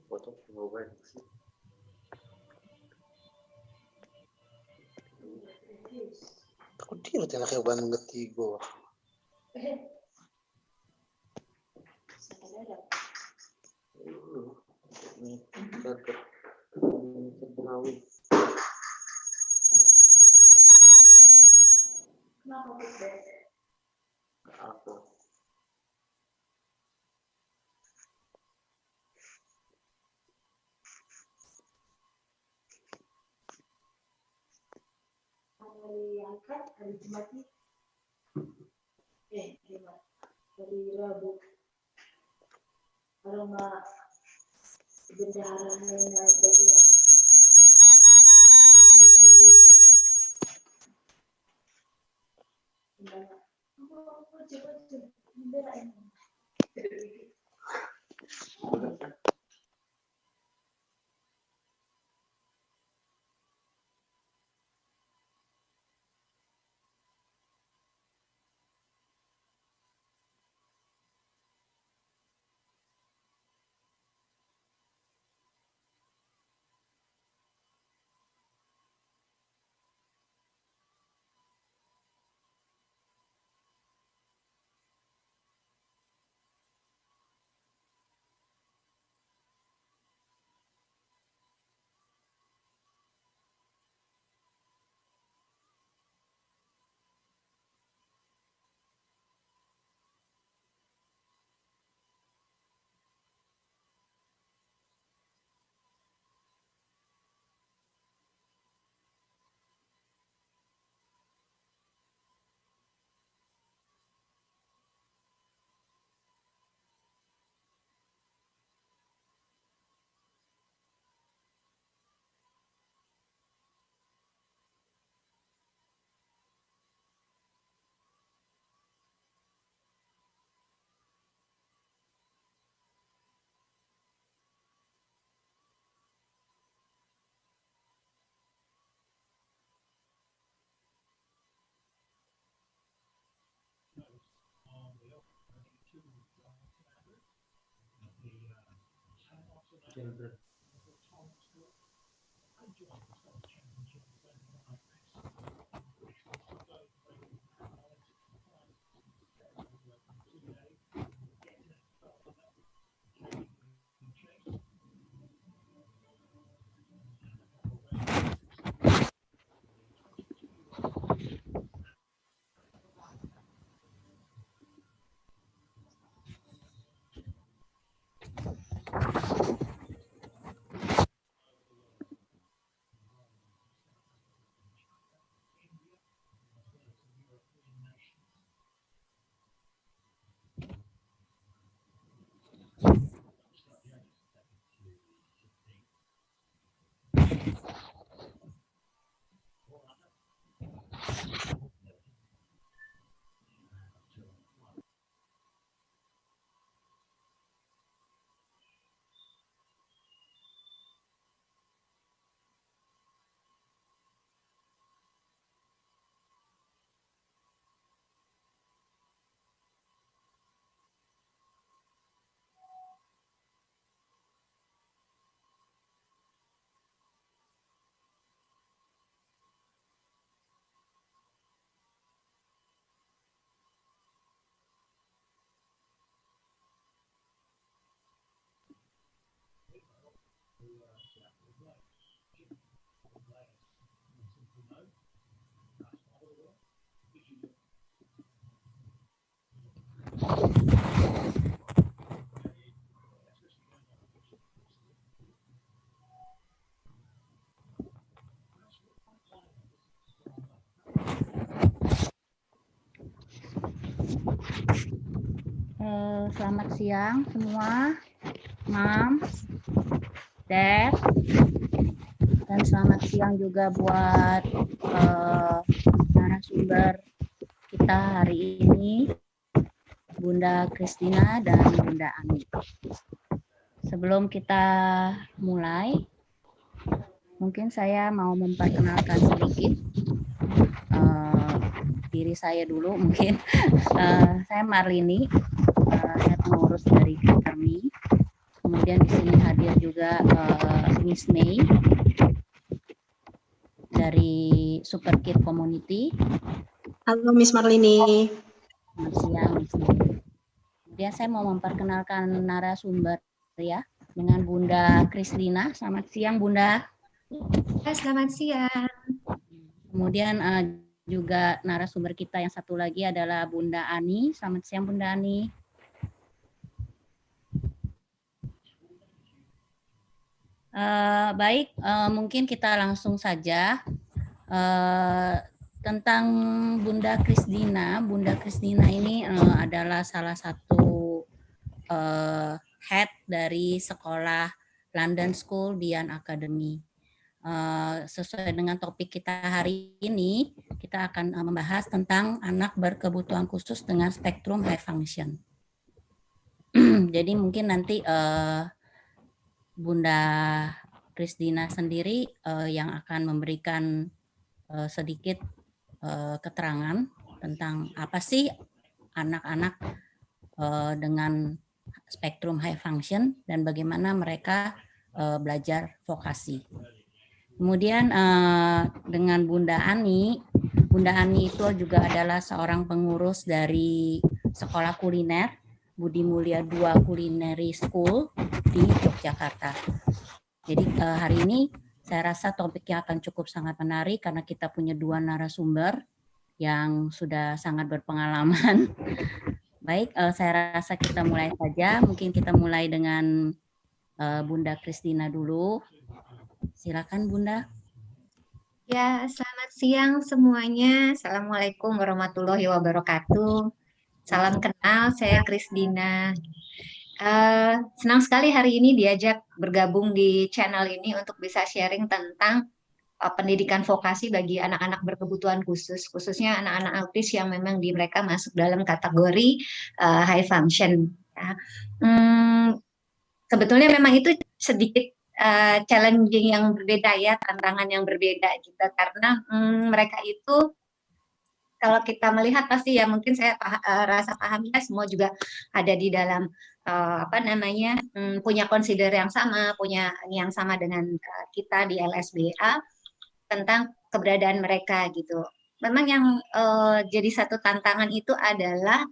Foto pengobatan sih. Aku tiro tena kaya Bandung Getigo. Ini dekat Betawi. Kenapa feedback? Aku. Hari angkat, hari Jumat nih. Jumat. Hari Rabu. Kalau nggak bendaharanya bagian menyusui. Coba bendera ini. Selamat siang semua, Mam, Dad, dan selamat siang juga buat narasumber kita hari ini, Bunda Kristina dan Bunda Ani. Sebelum kita mulai, mungkin saya mau memperkenalkan sedikit diri saya dulu mungkin. Saya Marlini, saya pengurus dari Kami. kemudian di sini hadir juga Miss May dari Super Kid Community. Halo Miss Marlini. Selamat siang, Miss May. Kemudian saya mau memperkenalkan narasumber ya dengan Bunda Kristina. Selamat siang, Bunda. Selamat siang. Kemudian juga narasumber kita yang satu lagi adalah Bunda Ani. Selamat siang, Bunda Ani. Baik, mungkin kita langsung saja tentang Bunda Kristina. Bunda Kristina ini adalah salah satu head dari sekolah London School Dian Academy. Sesuai dengan topik kita hari ini, kita akan membahas tentang anak berkebutuhan khusus dengan spektrum high function. Jadi mungkin nanti Bunda Kristina sendiri yang akan memberikan sedikit keterangan tentang apa sih anak-anak dengan spektrum high function dan bagaimana mereka belajar vokasi. Kemudian dengan Bunda Ani itu juga adalah seorang pengurus dari sekolah kuliner Budi Mulia II Culinary School di Yogyakarta. Jadi hari ini saya rasa topiknya akan cukup sangat menarik karena kita punya dua narasumber yang sudah sangat berpengalaman. Baik, saya rasa kita mulai saja. Mungkin kita mulai dengan Bunda Kristina dulu. Silakan Bunda. Ya, selamat siang semuanya. Assalamualaikum warahmatullahi wabarakatuh. Salam kenal, saya Kristina. Senang sekali hari ini diajak bergabung di channel ini untuk bisa sharing tentang pendidikan vokasi bagi anak-anak berkebutuhan khusus, khususnya anak-anak autis yang memang mereka masuk dalam kategori high function. Ya. Sebetulnya memang itu sedikit challenging yang berbeda ya, tantangan yang berbeda gitu, karena mereka itu kalau kita melihat pasti ya mungkin saya rasa paham ya semua juga ada di dalam punya consider yang sama, punya yang sama dengan kita di LSBA tentang keberadaan mereka gitu. Memang yang jadi satu tantangan itu adalah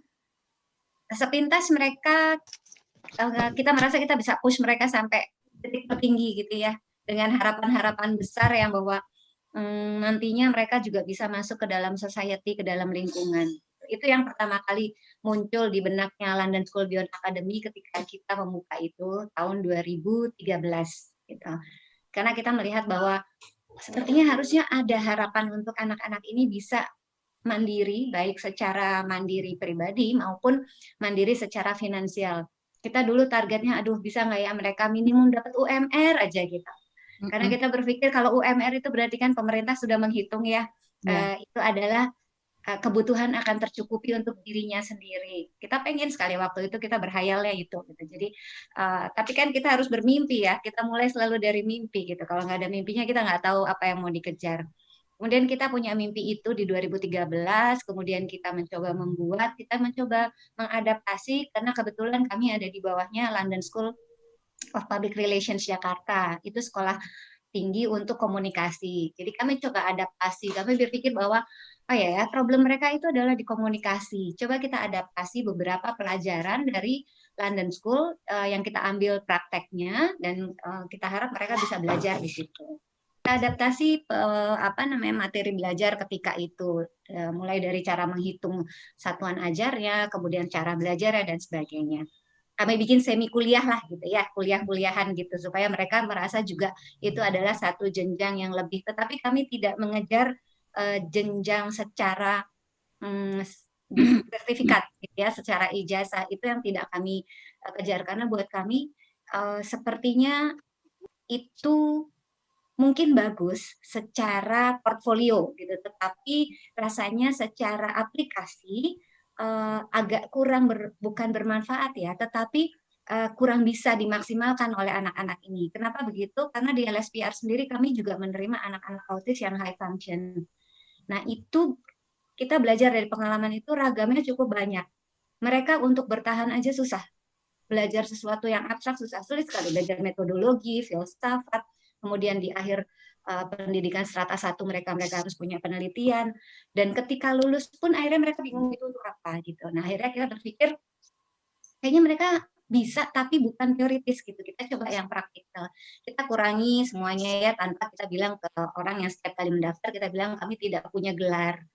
sepintas mereka kita merasa kita bisa push mereka sampai titik tertinggi gitu ya, dengan harapan-harapan besar yang bahwa nantinya mereka juga bisa masuk ke dalam society, ke dalam lingkungan. Itu yang pertama kali muncul di benaknya London School Beyond Academy ketika kita membuka itu tahun 2013 gitu. Karena kita melihat bahwa sepertinya harusnya ada harapan untuk anak-anak ini bisa mandiri, baik secara mandiri pribadi maupun mandiri secara finansial. Kita dulu targetnya, aduh bisa nggak ya mereka minimum dapat UMR aja gitu. Karena kita berpikir kalau UMR itu berarti kan pemerintah sudah menghitung ya, itu adalah kebutuhan akan tercukupi untuk dirinya sendiri. Kita pengen sekali waktu itu kita berhayalnya itu. Gitu. Jadi, tapi kan kita harus bermimpi ya. Kita mulai selalu dari mimpi gitu. Kalau nggak ada mimpinya kita nggak tahu apa yang mau dikejar. Kemudian kita punya mimpi itu di 2013. Kemudian kita mencoba mengadaptasi karena kebetulan kami ada di bawahnya London School of Public Relations Jakarta. Itu sekolah tinggi untuk komunikasi. Jadi kami coba adaptasi. Kami berpikir bahwa problem mereka itu adalah di komunikasi. Coba kita adaptasi beberapa pelajaran dari London School yang kita ambil prakteknya dan kita harap mereka bisa belajar di situ. Kita adaptasi materi belajar ketika itu, mulai dari cara menghitung satuan ajarnya, kemudian cara belajarnya dan sebagainya. Kami bikin semi kuliah lah gitu ya, kuliah-kuliahan gitu supaya mereka merasa juga itu adalah satu jenjang yang lebih. Tetapi kami tidak mengejar jenjang secara sertifikat gitu ya, secara ijazah itu yang tidak kami kejar karena buat kami sepertinya itu mungkin bagus secara portfolio gitu, tetapi rasanya secara aplikasi agak kurang bukan bermanfaat ya, tetapi kurang bisa dimaksimalkan oleh anak-anak ini. Kenapa begitu? Karena di LSPR sendiri kami juga menerima anak-anak autis yang high function. Nah itu kita belajar dari pengalaman itu ragamnya cukup banyak. Mereka untuk bertahan aja susah. belajar sesuatu yang abstrak susah, sulit sekali belajar metodologi, filsafat, kemudian di akhir pendidikan strata 1 mereka harus punya penelitian, dan ketika lulus pun akhirnya mereka bingung itu untuk apa gitu. Nah akhirnya kita berpikir kayaknya mereka bisa tapi bukan teoritis gitu, kita coba yang praktikal, kita kurangi semuanya ya, tanpa kita bilang ke orang yang setiap kali mendaftar kita bilang kami tidak punya gelar,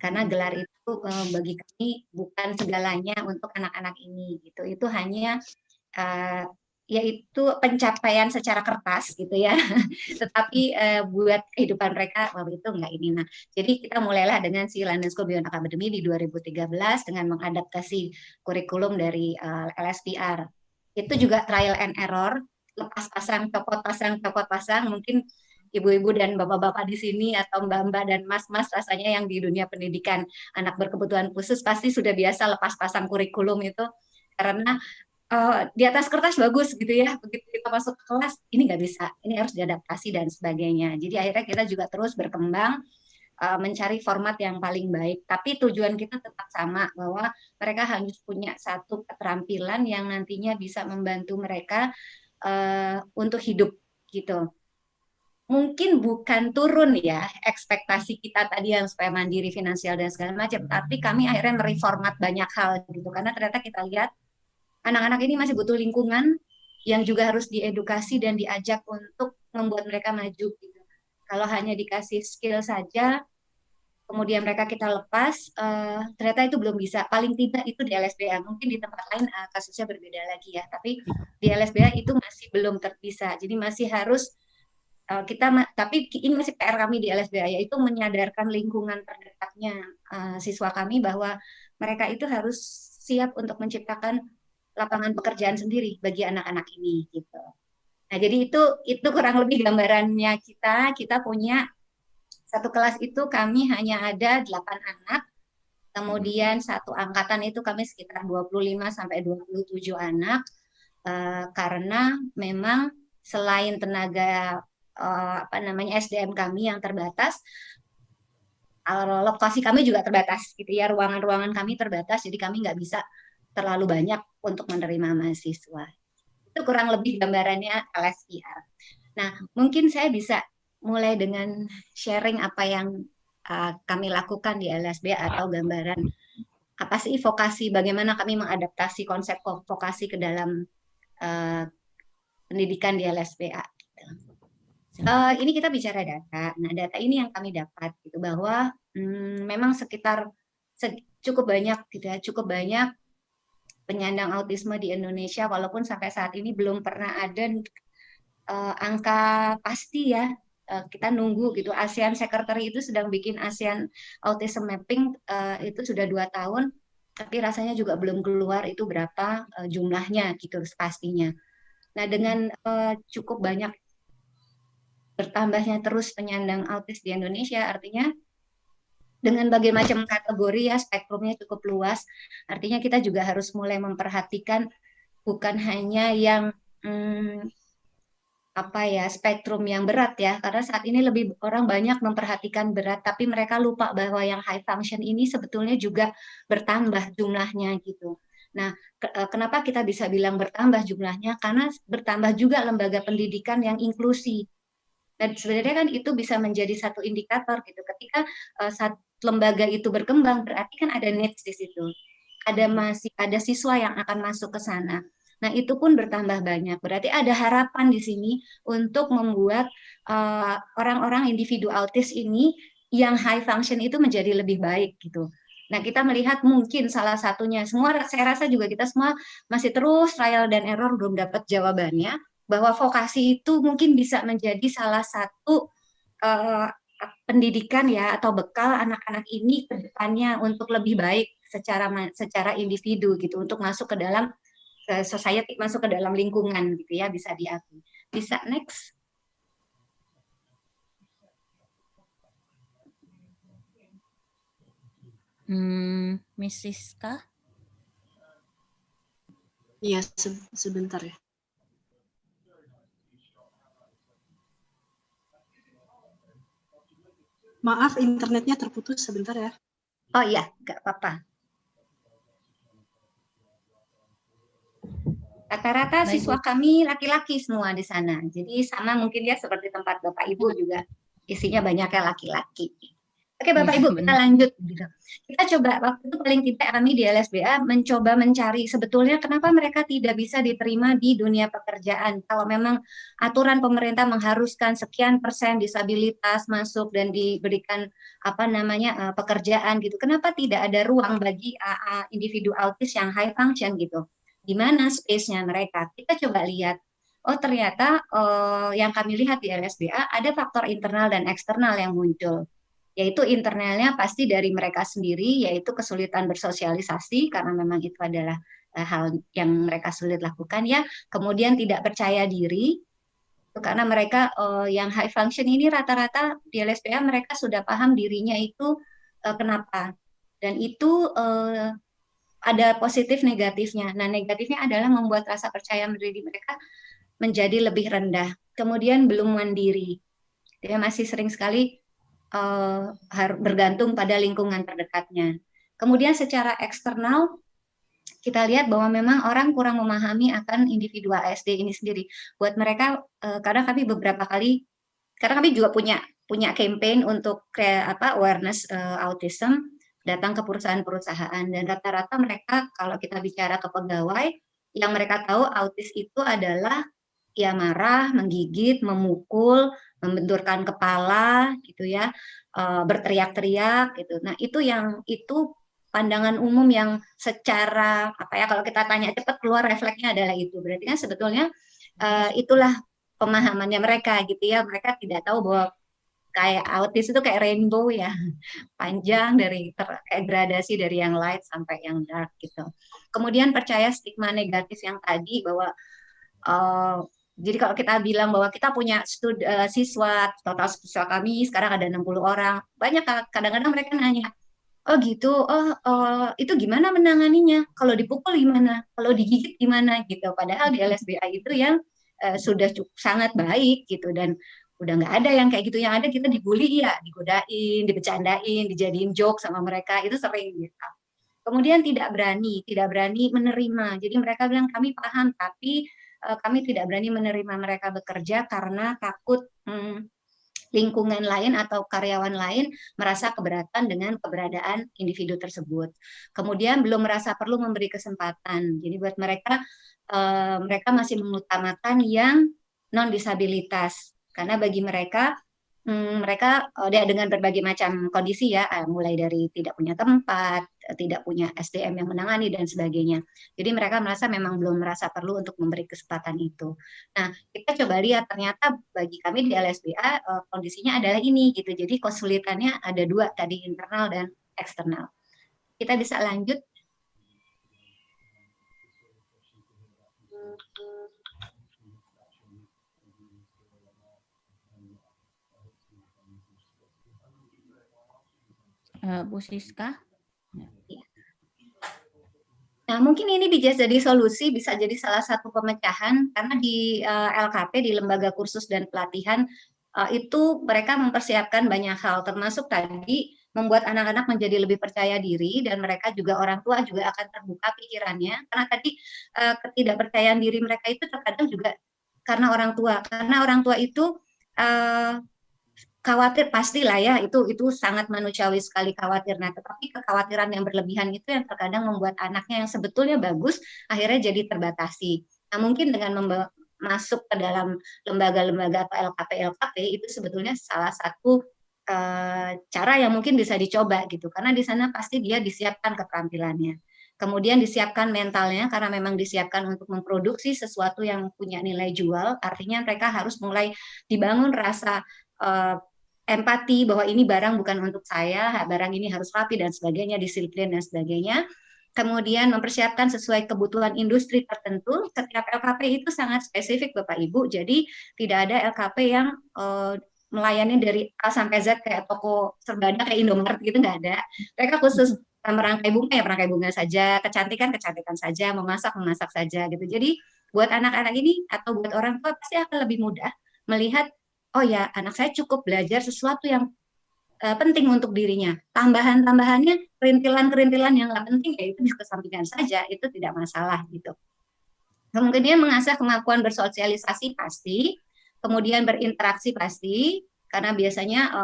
karena gelar itu bagi kami bukan segalanya untuk anak-anak ini gitu, itu hanya yaitu pencapaian secara kertas gitu ya, tetapi buat kehidupan mereka waktu itu enggak ini. Nah, jadi kita mulailah dengan si London School Beyond Academy di 2013 dengan mengadaptasi kurikulum dari LSPR. Itu juga trial and error, lepas pasang, copot pasang, mungkin ibu-ibu dan bapak-bapak di sini atau mbak-mbak dan mas-mas rasanya yang di dunia pendidikan anak berkebutuhan khusus pasti sudah biasa lepas pasang kurikulum itu, karena di atas kertas bagus gitu ya, begitu kita masuk ke kelas ini nggak bisa, ini harus diadaptasi dan sebagainya. Jadi akhirnya kita juga terus berkembang mencari format yang paling baik, tapi tujuan kita tetap sama, bahwa mereka harus punya satu keterampilan yang nantinya bisa membantu mereka untuk hidup gitu. Mungkin bukan turun ya ekspektasi kita tadi yang supaya mandiri finansial dan segala macam, tapi kami akhirnya mereformat banyak hal gitu, karena ternyata kita lihat anak-anak ini masih butuh lingkungan yang juga harus diedukasi dan diajak untuk membuat mereka maju gitu. Kalau hanya dikasih skill saja, kemudian mereka kita lepas, ternyata itu belum bisa. Paling tidak itu di LSBA, mungkin di tempat lain kasusnya berbeda lagi ya, tapi di LSBA itu masih belum bisa. Jadi masih harus tapi ini masih PR kami di LSBA, yaitu menyadarkan lingkungan terdekatnya siswa kami bahwa mereka itu harus siap untuk menciptakan lapangan pekerjaan sendiri bagi anak-anak ini gitu. Nah, jadi itu kurang lebih gambarannya kita. Kita punya satu kelas itu kami hanya ada 8 anak. Kemudian satu angkatan itu kami sekitar 25 sampai 27 anak. Karena memang selain tenaga SDM kami yang terbatas, lokasi kami juga terbatas gitu ya, ruangan-ruangan kami terbatas, jadi kami nggak bisa terlalu banyak untuk menerima mahasiswa. Itu kurang lebih gambarannya LSPR. Nah, mungkin saya bisa mulai dengan sharing apa yang kami lakukan di LSB atau gambaran apa sih vokasi, bagaimana kami mengadaptasi konsep vokasi ke dalam pendidikan di LSBA. Ini kita bicara data. Nah, data ini yang kami dapat gitu, bahwa memang sekitar cukup banyak gitu ya, cukup banyak penyandang autisme di Indonesia, walaupun sampai saat ini belum pernah ada angka pasti ya. Kita nunggu gitu. ASEAN Secretary itu sedang bikin ASEAN Autism Mapping, itu sudah 2 tahun, tapi rasanya juga belum keluar itu berapa jumlahnya gitu pastinya. Nah, dengan cukup banyak bertambahnya terus penyandang autis di Indonesia, artinya dengan berbagai macam kategori ya, spektrumnya cukup luas. Artinya kita juga harus mulai memperhatikan bukan hanya yang spektrum yang berat ya, karena saat ini lebih orang banyak memperhatikan berat, tapi mereka lupa bahwa yang high function ini sebetulnya juga bertambah jumlahnya gitu. Nah, kenapa kita bisa bilang bertambah jumlahnya? Karena bertambah juga lembaga pendidikan yang inklusi. Dan sebenarnya kan itu bisa menjadi satu indikator gitu. Ketika lembaga itu berkembang, berarti kan ada needs di situ. Masih ada siswa yang akan masuk ke sana. Nah, itu pun bertambah banyak. Berarti ada harapan di sini untuk membuat orang-orang individu autis ini yang high function itu menjadi lebih baik gitu. Nah, kita melihat mungkin salah satunya, saya rasa juga kita semua masih terus trial dan error, belum dapat jawabannya, bahwa vokasi itu mungkin bisa menjadi salah satu pendidikan ya, atau bekal anak-anak ini ke depannya untuk lebih baik secara individu gitu, untuk masuk ke dalam society, masuk ke dalam lingkungan gitu ya, bisa diakui. Bisa next. Miss Siska? Iya, sebentar ya. Maaf, internetnya terputus sebentar ya. Oh iya, nggak apa-apa. Rata-rata Baik, siswa kami laki-laki semua di sana. Jadi sama mungkin ya seperti tempat Bapak Ibu juga isinya banyaknya laki-laki. Oke Bapak Iya, Ibu, kita benar. lanjut gitu. Kita coba waktu itu paling tidak kami di LSBA mencoba mencari sebetulnya kenapa mereka tidak bisa diterima di dunia pekerjaan. Kalau memang aturan pemerintah mengharuskan sekian persen disabilitas masuk dan diberikan pekerjaan gitu. Kenapa tidak ada ruang bagi individu autis yang high function gitu? Di mana space-nya mereka? Kita coba lihat. Oh ternyata yang kami lihat di LSBA ada faktor internal dan eksternal yang muncul. Yaitu internalnya pasti dari mereka sendiri, yaitu kesulitan bersosialisasi karena memang itu adalah hal yang mereka sulit lakukan ya. Kemudian tidak percaya diri karena mereka yang high function ini rata-rata di LSPA mereka sudah paham dirinya itu kenapa, dan itu ada positif negatifnya. Nah negatifnya adalah membuat rasa percaya diri mereka menjadi lebih rendah. Kemudian belum mandiri, dia masih sering sekali bergantung pada lingkungan terdekatnya. Kemudian secara eksternal kita lihat bahwa memang orang kurang memahami akan individu ASD ini sendiri. Buat mereka, karena kami beberapa kali, karena kami juga punya campaign untuk awareness autism, datang ke perusahaan-perusahaan, dan rata-rata mereka kalau kita bicara ke pegawai, yang mereka tahu autis itu adalah ya marah, menggigit, memukul, membenturkan kepala gitu ya, berteriak-teriak gitu. Nah, itu pandangan umum yang secara kalau kita tanya cepat keluar refleksnya adalah itu. Berarti kan sebetulnya itulah pemahamannya mereka gitu ya. Mereka tidak tahu bahwa kayak autis itu kayak rainbow ya, panjang dari kayak gradasi dari yang light sampai yang dark gitu. Kemudian percaya stigma negatif yang tadi bahwa jadi kalau kita bilang bahwa kita punya siswa, total siswa kami sekarang ada 60 orang, banyak kadang-kadang mereka nanya, oh gitu, itu gimana menanganinya? Kalau dipukul gimana? Kalau digigit gimana? Gitu. Padahal di LSBA itu yang sudah sangat baik gitu, dan udah nggak ada yang kayak gitu. Yang ada kita dibully ya, digodain, dibecandain, dijadiin joke sama mereka, itu sering gitu. Kemudian tidak berani menerima. Jadi mereka bilang kami paham, tapi kami tidak berani menerima mereka bekerja karena takut lingkungan lain atau karyawan lain merasa keberatan dengan keberadaan individu tersebut. Kemudian belum merasa perlu memberi kesempatan. Jadi buat mereka, mereka masih mengutamakan yang non-disabilitas. Karena bagi mereka, mereka dengan berbagai macam kondisi ya, mulai dari tidak punya tempat, tidak punya SDM yang menangani dan sebagainya. Jadi mereka merasa memang belum merasa perlu untuk memberi kesempatan itu. Nah, kita coba lihat ternyata bagi kami di LSBA kondisinya adalah ini gitu. Jadi kesulitannya ada dua tadi, internal dan eksternal. Kita bisa lanjut. Bu Siska. Nah, mungkin ini bisa jadi solusi, bisa jadi salah satu pemecahan, karena di LKP, di Lembaga Kursus dan Pelatihan, itu mereka mempersiapkan banyak hal, termasuk tadi membuat anak-anak menjadi lebih percaya diri, dan mereka juga orang tua juga akan terbuka pikirannya, karena tadi ketidakpercayaan diri mereka itu terkadang juga karena orang tua itu khawatir, pastilah ya, itu sangat manusiawi sekali khawatir. Nah, tetapi kekhawatiran yang berlebihan itu yang terkadang membuat anaknya yang sebetulnya bagus akhirnya jadi terbatasi. Nah, mungkin dengan masuk ke dalam lembaga-lembaga atau LKP itu sebetulnya salah satu cara yang mungkin bisa dicoba gitu, karena di sana pasti dia disiapkan keterampilannya. Kemudian disiapkan mentalnya, karena memang disiapkan untuk memproduksi sesuatu yang punya nilai jual, artinya mereka harus mulai dibangun rasa empati bahwa ini barang bukan untuk saya, barang ini harus rapi dan sebagainya, disiplin dan sebagainya. Kemudian mempersiapkan sesuai kebutuhan industri tertentu. Setiap LKP itu sangat spesifik Bapak Ibu, jadi tidak ada LKP yang melayani dari A sampai Z kayak toko serbada kayak Indomaret gitu, nggak ada. Mereka khusus merangkai bunga ya merangkai bunga saja, kecantikan saja, memasak saja gitu. Jadi buat anak-anak ini atau buat orang tua pasti akan lebih mudah melihat, oh ya, anak saya cukup belajar sesuatu yang penting untuk dirinya. Tambahannya kerintilan yang nggak penting ya itu dikesampingkan saja, itu tidak masalah gitu. Kemudian mengasah kemampuan bersosialisasi pasti, kemudian berinteraksi pasti, karena biasanya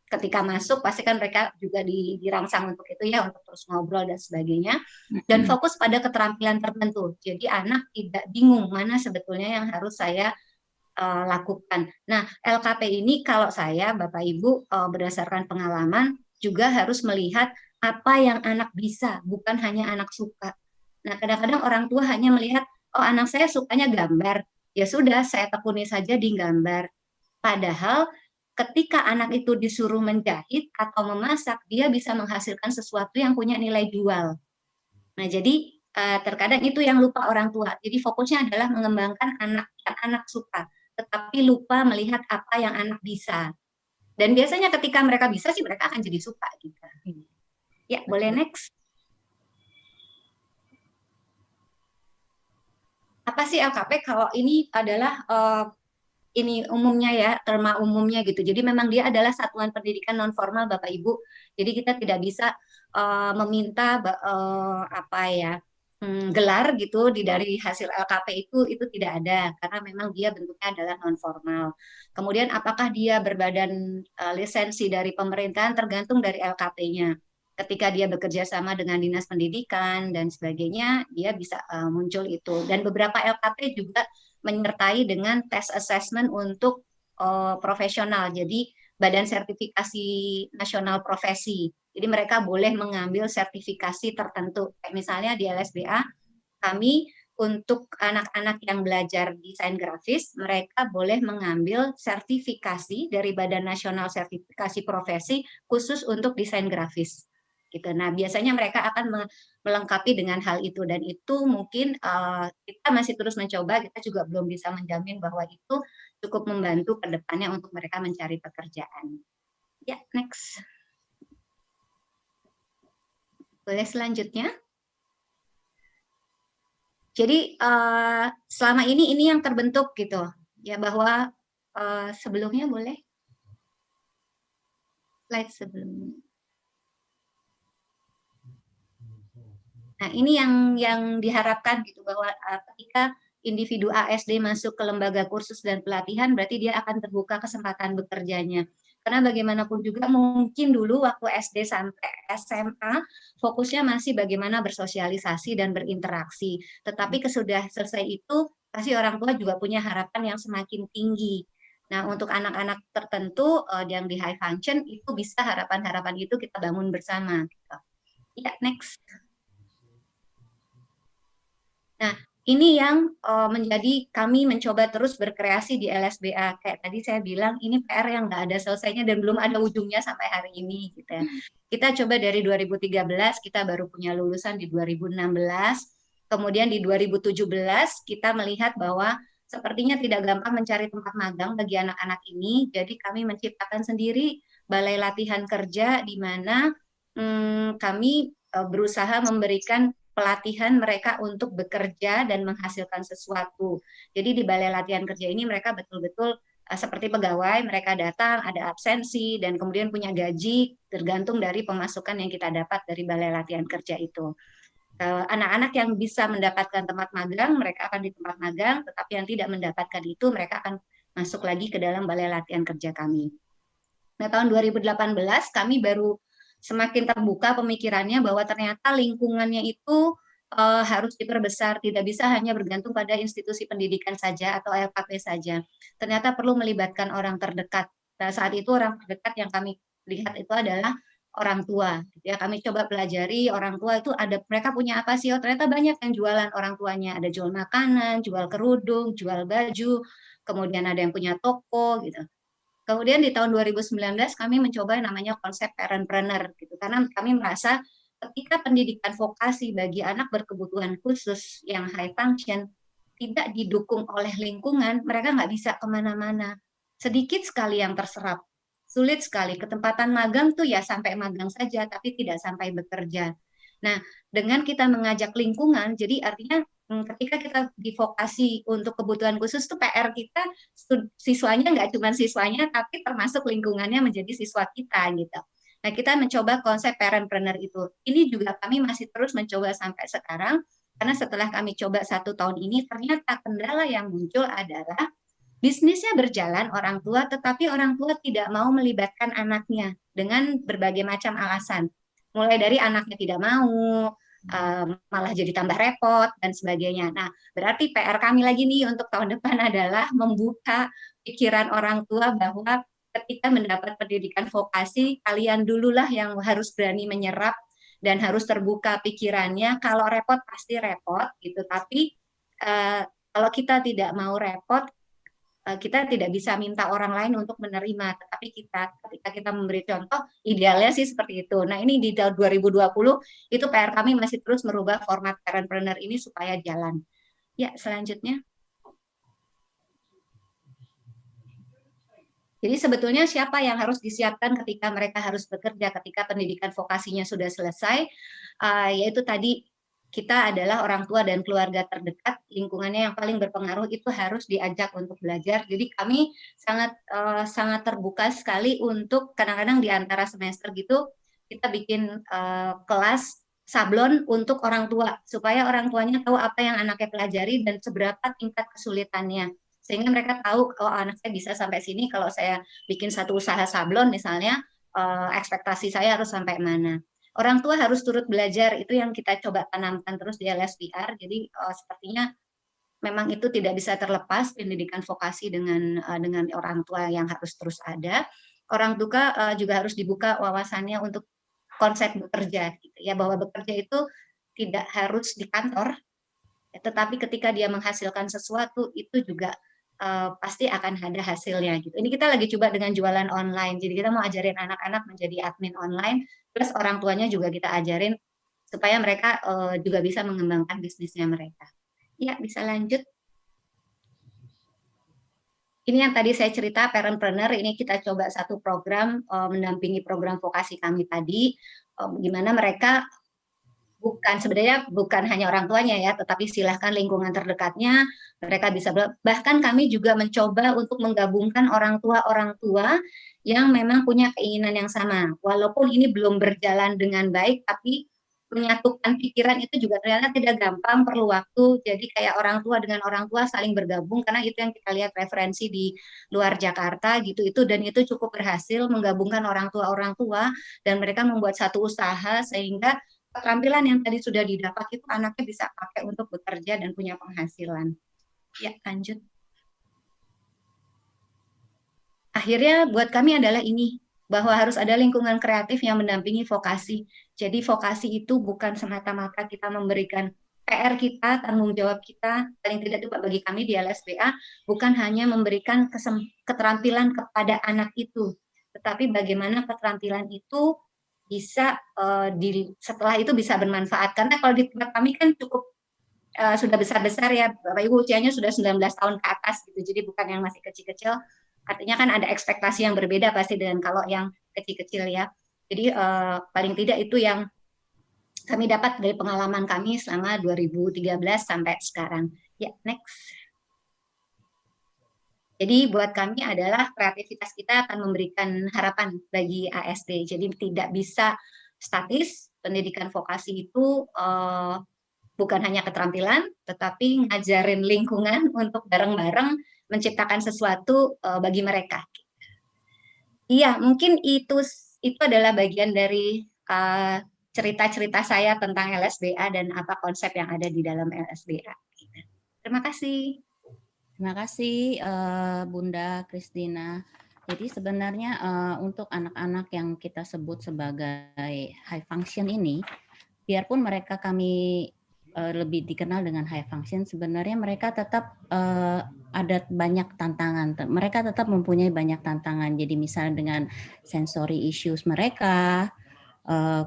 ketika masuk pasti kan mereka juga dirangsang untuk itu ya, untuk terus ngobrol dan sebagainya, dan fokus pada keterampilan tertentu. Jadi anak tidak bingung mana sebetulnya yang harus saya lakukan. Nah, LKP ini kalau saya, Bapak Ibu, berdasarkan pengalaman juga harus melihat apa yang anak bisa, bukan hanya anak suka. Nah, kadang-kadang orang tua hanya melihat, oh anak saya sukanya gambar, ya sudah saya tekuni saja di gambar. Padahal ketika anak itu disuruh menjahit atau memasak, dia bisa menghasilkan sesuatu yang punya nilai jual. Nah, jadi terkadang itu yang lupa orang tua. Jadi fokusnya adalah mengembangkan anak yang anak suka, tetapi lupa melihat apa yang anak bisa. Dan biasanya ketika mereka bisa sih mereka akan jadi suka gitu. Ya, boleh next. Apa sih LKP? Kalau ini adalah ini umumnya ya, terma umumnya gitu. Jadi memang dia adalah satuan pendidikan non formal Bapak Ibu. Jadi kita tidak bisa meminta apa ya gelar gitu dari hasil LKP itu tidak ada karena memang dia bentuknya adalah non formal. Kemudian apakah dia berbadan lisensi dari pemerintahan tergantung dari LKP-nya. Ketika dia bekerja sama dengan dinas pendidikan dan sebagainya, dia bisa muncul itu. Dan beberapa LKP juga menyertai dengan tes assessment untuk profesional. Jadi Badan Sertifikasi Nasional Profesi. Jadi mereka boleh mengambil sertifikasi tertentu. Kayak misalnya di LSBA, kami untuk anak-anak yang belajar desain grafis, mereka boleh mengambil sertifikasi dari Badan Nasional Sertifikasi Profesi khusus untuk desain grafis. Gitu. Nah, biasanya mereka akan melengkapi dengan hal itu dan itu mungkin kita masih terus mencoba, kita juga belum bisa menjamin bahwa itu cukup membantu ke depannya untuk mereka mencari pekerjaan. Ya, next. Boleh selanjutnya. Jadi selama ini yang terbentuk gitu ya, bahwa sebelumnya boleh slide sebelumnya. Nah, ini yang diharapkan gitu bahwa ketika individu ASD masuk ke lembaga kursus dan pelatihan, berarti dia akan terbuka kesempatan bekerjanya. Karena bagaimanapun juga mungkin dulu waktu SD sampai SMA, fokusnya masih bagaimana bersosialisasi dan berinteraksi. Tetapi kesudah selesai itu, pasti orang tua juga punya harapan yang semakin tinggi. Nah, untuk anak-anak tertentu yang di high function, itu bisa harapan-harapan itu kita bangun bersama. Ya, next. Nah, ini yang menjadi kami mencoba terus berkreasi di LSBA. Kayak tadi saya bilang, ini PR yang nggak ada selesainya dan belum ada ujungnya sampai hari ini. Gitu ya. Kita coba dari 2013, kita baru punya lulusan di 2016. Kemudian di 2017, kita melihat bahwa sepertinya tidak gampang mencari tempat magang bagi anak-anak ini. Jadi kami menciptakan sendiri balai latihan kerja di mana kami berusaha memberikan pelatihan mereka untuk bekerja dan menghasilkan sesuatu. Jadi di balai latihan kerja ini mereka betul-betul seperti pegawai, mereka datang, ada absensi, dan kemudian punya gaji tergantung dari pemasukan yang kita dapat dari balai latihan kerja itu. Anak-anak yang bisa mendapatkan tempat magang, mereka akan di tempat magang, tetapi yang tidak mendapatkan itu, mereka akan masuk lagi ke dalam balai latihan kerja kami. Nah, tahun 2018 kami baru semakin terbuka pemikirannya bahwa ternyata lingkungannya itu harus diperbesar, tidak bisa hanya bergantung pada institusi pendidikan saja atau LKP saja. Ternyata perlu melibatkan orang terdekat. Nah, saat itu orang terdekat yang kami lihat itu adalah orang tua. Ya, kami coba pelajari orang tua itu ada, mereka punya apa sih? Oh, ternyata banyak yang jualan orang tuanya. Ada jual makanan, jual kerudung, jual baju, kemudian ada yang punya toko gitu. Kemudian di tahun 2019 kami mencoba yang namanya konsep parentpreneur gitu, karena kami merasa ketika pendidikan vokasi bagi anak berkebutuhan khusus yang high function tidak didukung oleh lingkungan, mereka nggak bisa kemana-mana. Sedikit sekali yang terserap, sulit sekali. Ketempatan magang tuh ya sampai magang saja, tapi tidak sampai bekerja. Nah, dengan kita mengajak lingkungan, jadi artinya ketika kita di vokasi untuk kebutuhan khusus tuh PR kita siswanya nggak cuma siswanya tapi termasuk lingkungannya menjadi siswa kita gitu. Nah, kita mencoba konsep parentpreneur itu. Ini juga kami masih terus mencoba sampai sekarang Karena setelah kami coba 1 tahun ini, ternyata kendala yang muncul adalah bisnisnya berjalan orang tua, tetapi orang tua tidak mau melibatkan anaknya dengan berbagai macam alasan. Mulai dari anaknya tidak mau, malah jadi tambah repot, dan sebagainya. Nah, berarti PR kami lagi nih untuk tahun depan adalah membuka pikiran orang tua bahwa ketika mendapat pendidikan vokasi, kalian dululah yang harus berani menyerap dan harus terbuka pikirannya. Kalau repot pasti repot gitu, tapi kalau kita tidak mau repot, kita tidak bisa minta orang lain untuk menerima, tetapi ketika kita memberi contoh, idealnya sih seperti itu. Nah, ini di tahun 2020 itu PR kami masih terus merubah format parentpreneur ini supaya jalan. Ya, selanjutnya. Jadi sebetulnya siapa yang harus disiapkan ketika mereka harus bekerja, ketika pendidikan vokasinya sudah selesai, yaitu tadi kita adalah orang tua dan keluarga terdekat, lingkungannya yang paling berpengaruh itu harus diajak untuk belajar. Jadi kami sangat terbuka sekali untuk kadang-kadang di antara semester gitu kita bikin kelas sablon untuk orang tua supaya orang tuanya tahu apa yang anaknya pelajari dan seberapa tingkat kesulitannya. Sehingga mereka tahu, oh anak saya bisa sampai sini, kalau saya bikin satu usaha sablon misalnya, ekspektasi saya harus sampai mana. Orang tua harus turut belajar, itu yang kita coba tanamkan terus di LSPR. Jadi sepertinya memang itu tidak bisa terlepas pendidikan vokasi dengan orang tua yang harus terus ada. Orang tua juga harus dibuka wawasannya untuk konsep bekerja, gitu ya, bahwa bekerja itu tidak harus di kantor, tetapi ketika dia menghasilkan sesuatu itu juga pasti akan ada hasilnya gitu. Ini kita lagi coba dengan jualan online. Jadi kita mau ajarin anak-anak menjadi admin online, plus orang tuanya juga kita ajarin supaya mereka juga bisa mengembangkan bisnisnya mereka. Ya, bisa lanjut. Ini yang tadi saya cerita, Parentpreneur, ini kita coba satu program mendampingi program vokasi kami tadi, gimana mereka sebenarnya bukan hanya orang tuanya ya, tetapi silahkan lingkungan terdekatnya, mereka bisa, bahkan kami juga mencoba untuk menggabungkan orang tua yang memang punya keinginan yang sama. Walaupun ini belum berjalan dengan baik, tapi menyatukan pikiran itu juga ternyata tidak gampang, perlu waktu. Jadi kayak orang tua dengan orang tua saling bergabung, karena itu yang kita lihat referensi di luar Jakarta gitu, dan itu cukup berhasil menggabungkan orang tua dan mereka membuat satu usaha sehingga keterampilan yang tadi sudah didapat itu anaknya bisa pakai untuk bekerja dan punya penghasilan. Ya, lanjut. Akhirnya buat kami adalah ini, bahwa harus ada lingkungan kreatif yang mendampingi vokasi. Jadi vokasi itu bukan semata-mata kita memberikan PR kita, tanggung jawab kita, paling tidak itu bagi kami di LSBA, bukan hanya memberikan keterampilan kepada anak itu, tetapi bagaimana keterampilan itu bisa setelah itu bisa bermanfaat. Karena kalau di tempat kami kan cukup sudah besar-besar ya, Bapak Ibu usianya sudah 19 tahun ke atas gitu, jadi bukan yang masih kecil-kecil. Artinya kan ada ekspektasi yang berbeda pasti dengan kalau yang kecil-kecil ya. Jadi paling tidak itu yang kami dapat dari pengalaman kami selama 2013 sampai sekarang. Ya, next. Jadi buat kami adalah kreativitas kita akan memberikan harapan bagi ASD. Jadi tidak bisa statis, pendidikan vokasi itu bukan hanya keterampilan, tetapi ngajarin lingkungan untuk bareng-bareng menciptakan sesuatu bagi mereka. Iya, mungkin itu adalah bagian dari cerita-cerita saya tentang LSBA dan apa konsep yang ada di dalam LSBA. Terima kasih. Terima kasih Bunda Kristina. Jadi sebenarnya untuk anak-anak yang kita sebut sebagai high function ini, biarpun mereka kami lebih dikenal dengan high function, sebenarnya mereka tetap ada banyak tantangan. Mereka tetap mempunyai banyak tantangan. Jadi misalnya dengan sensory issues mereka,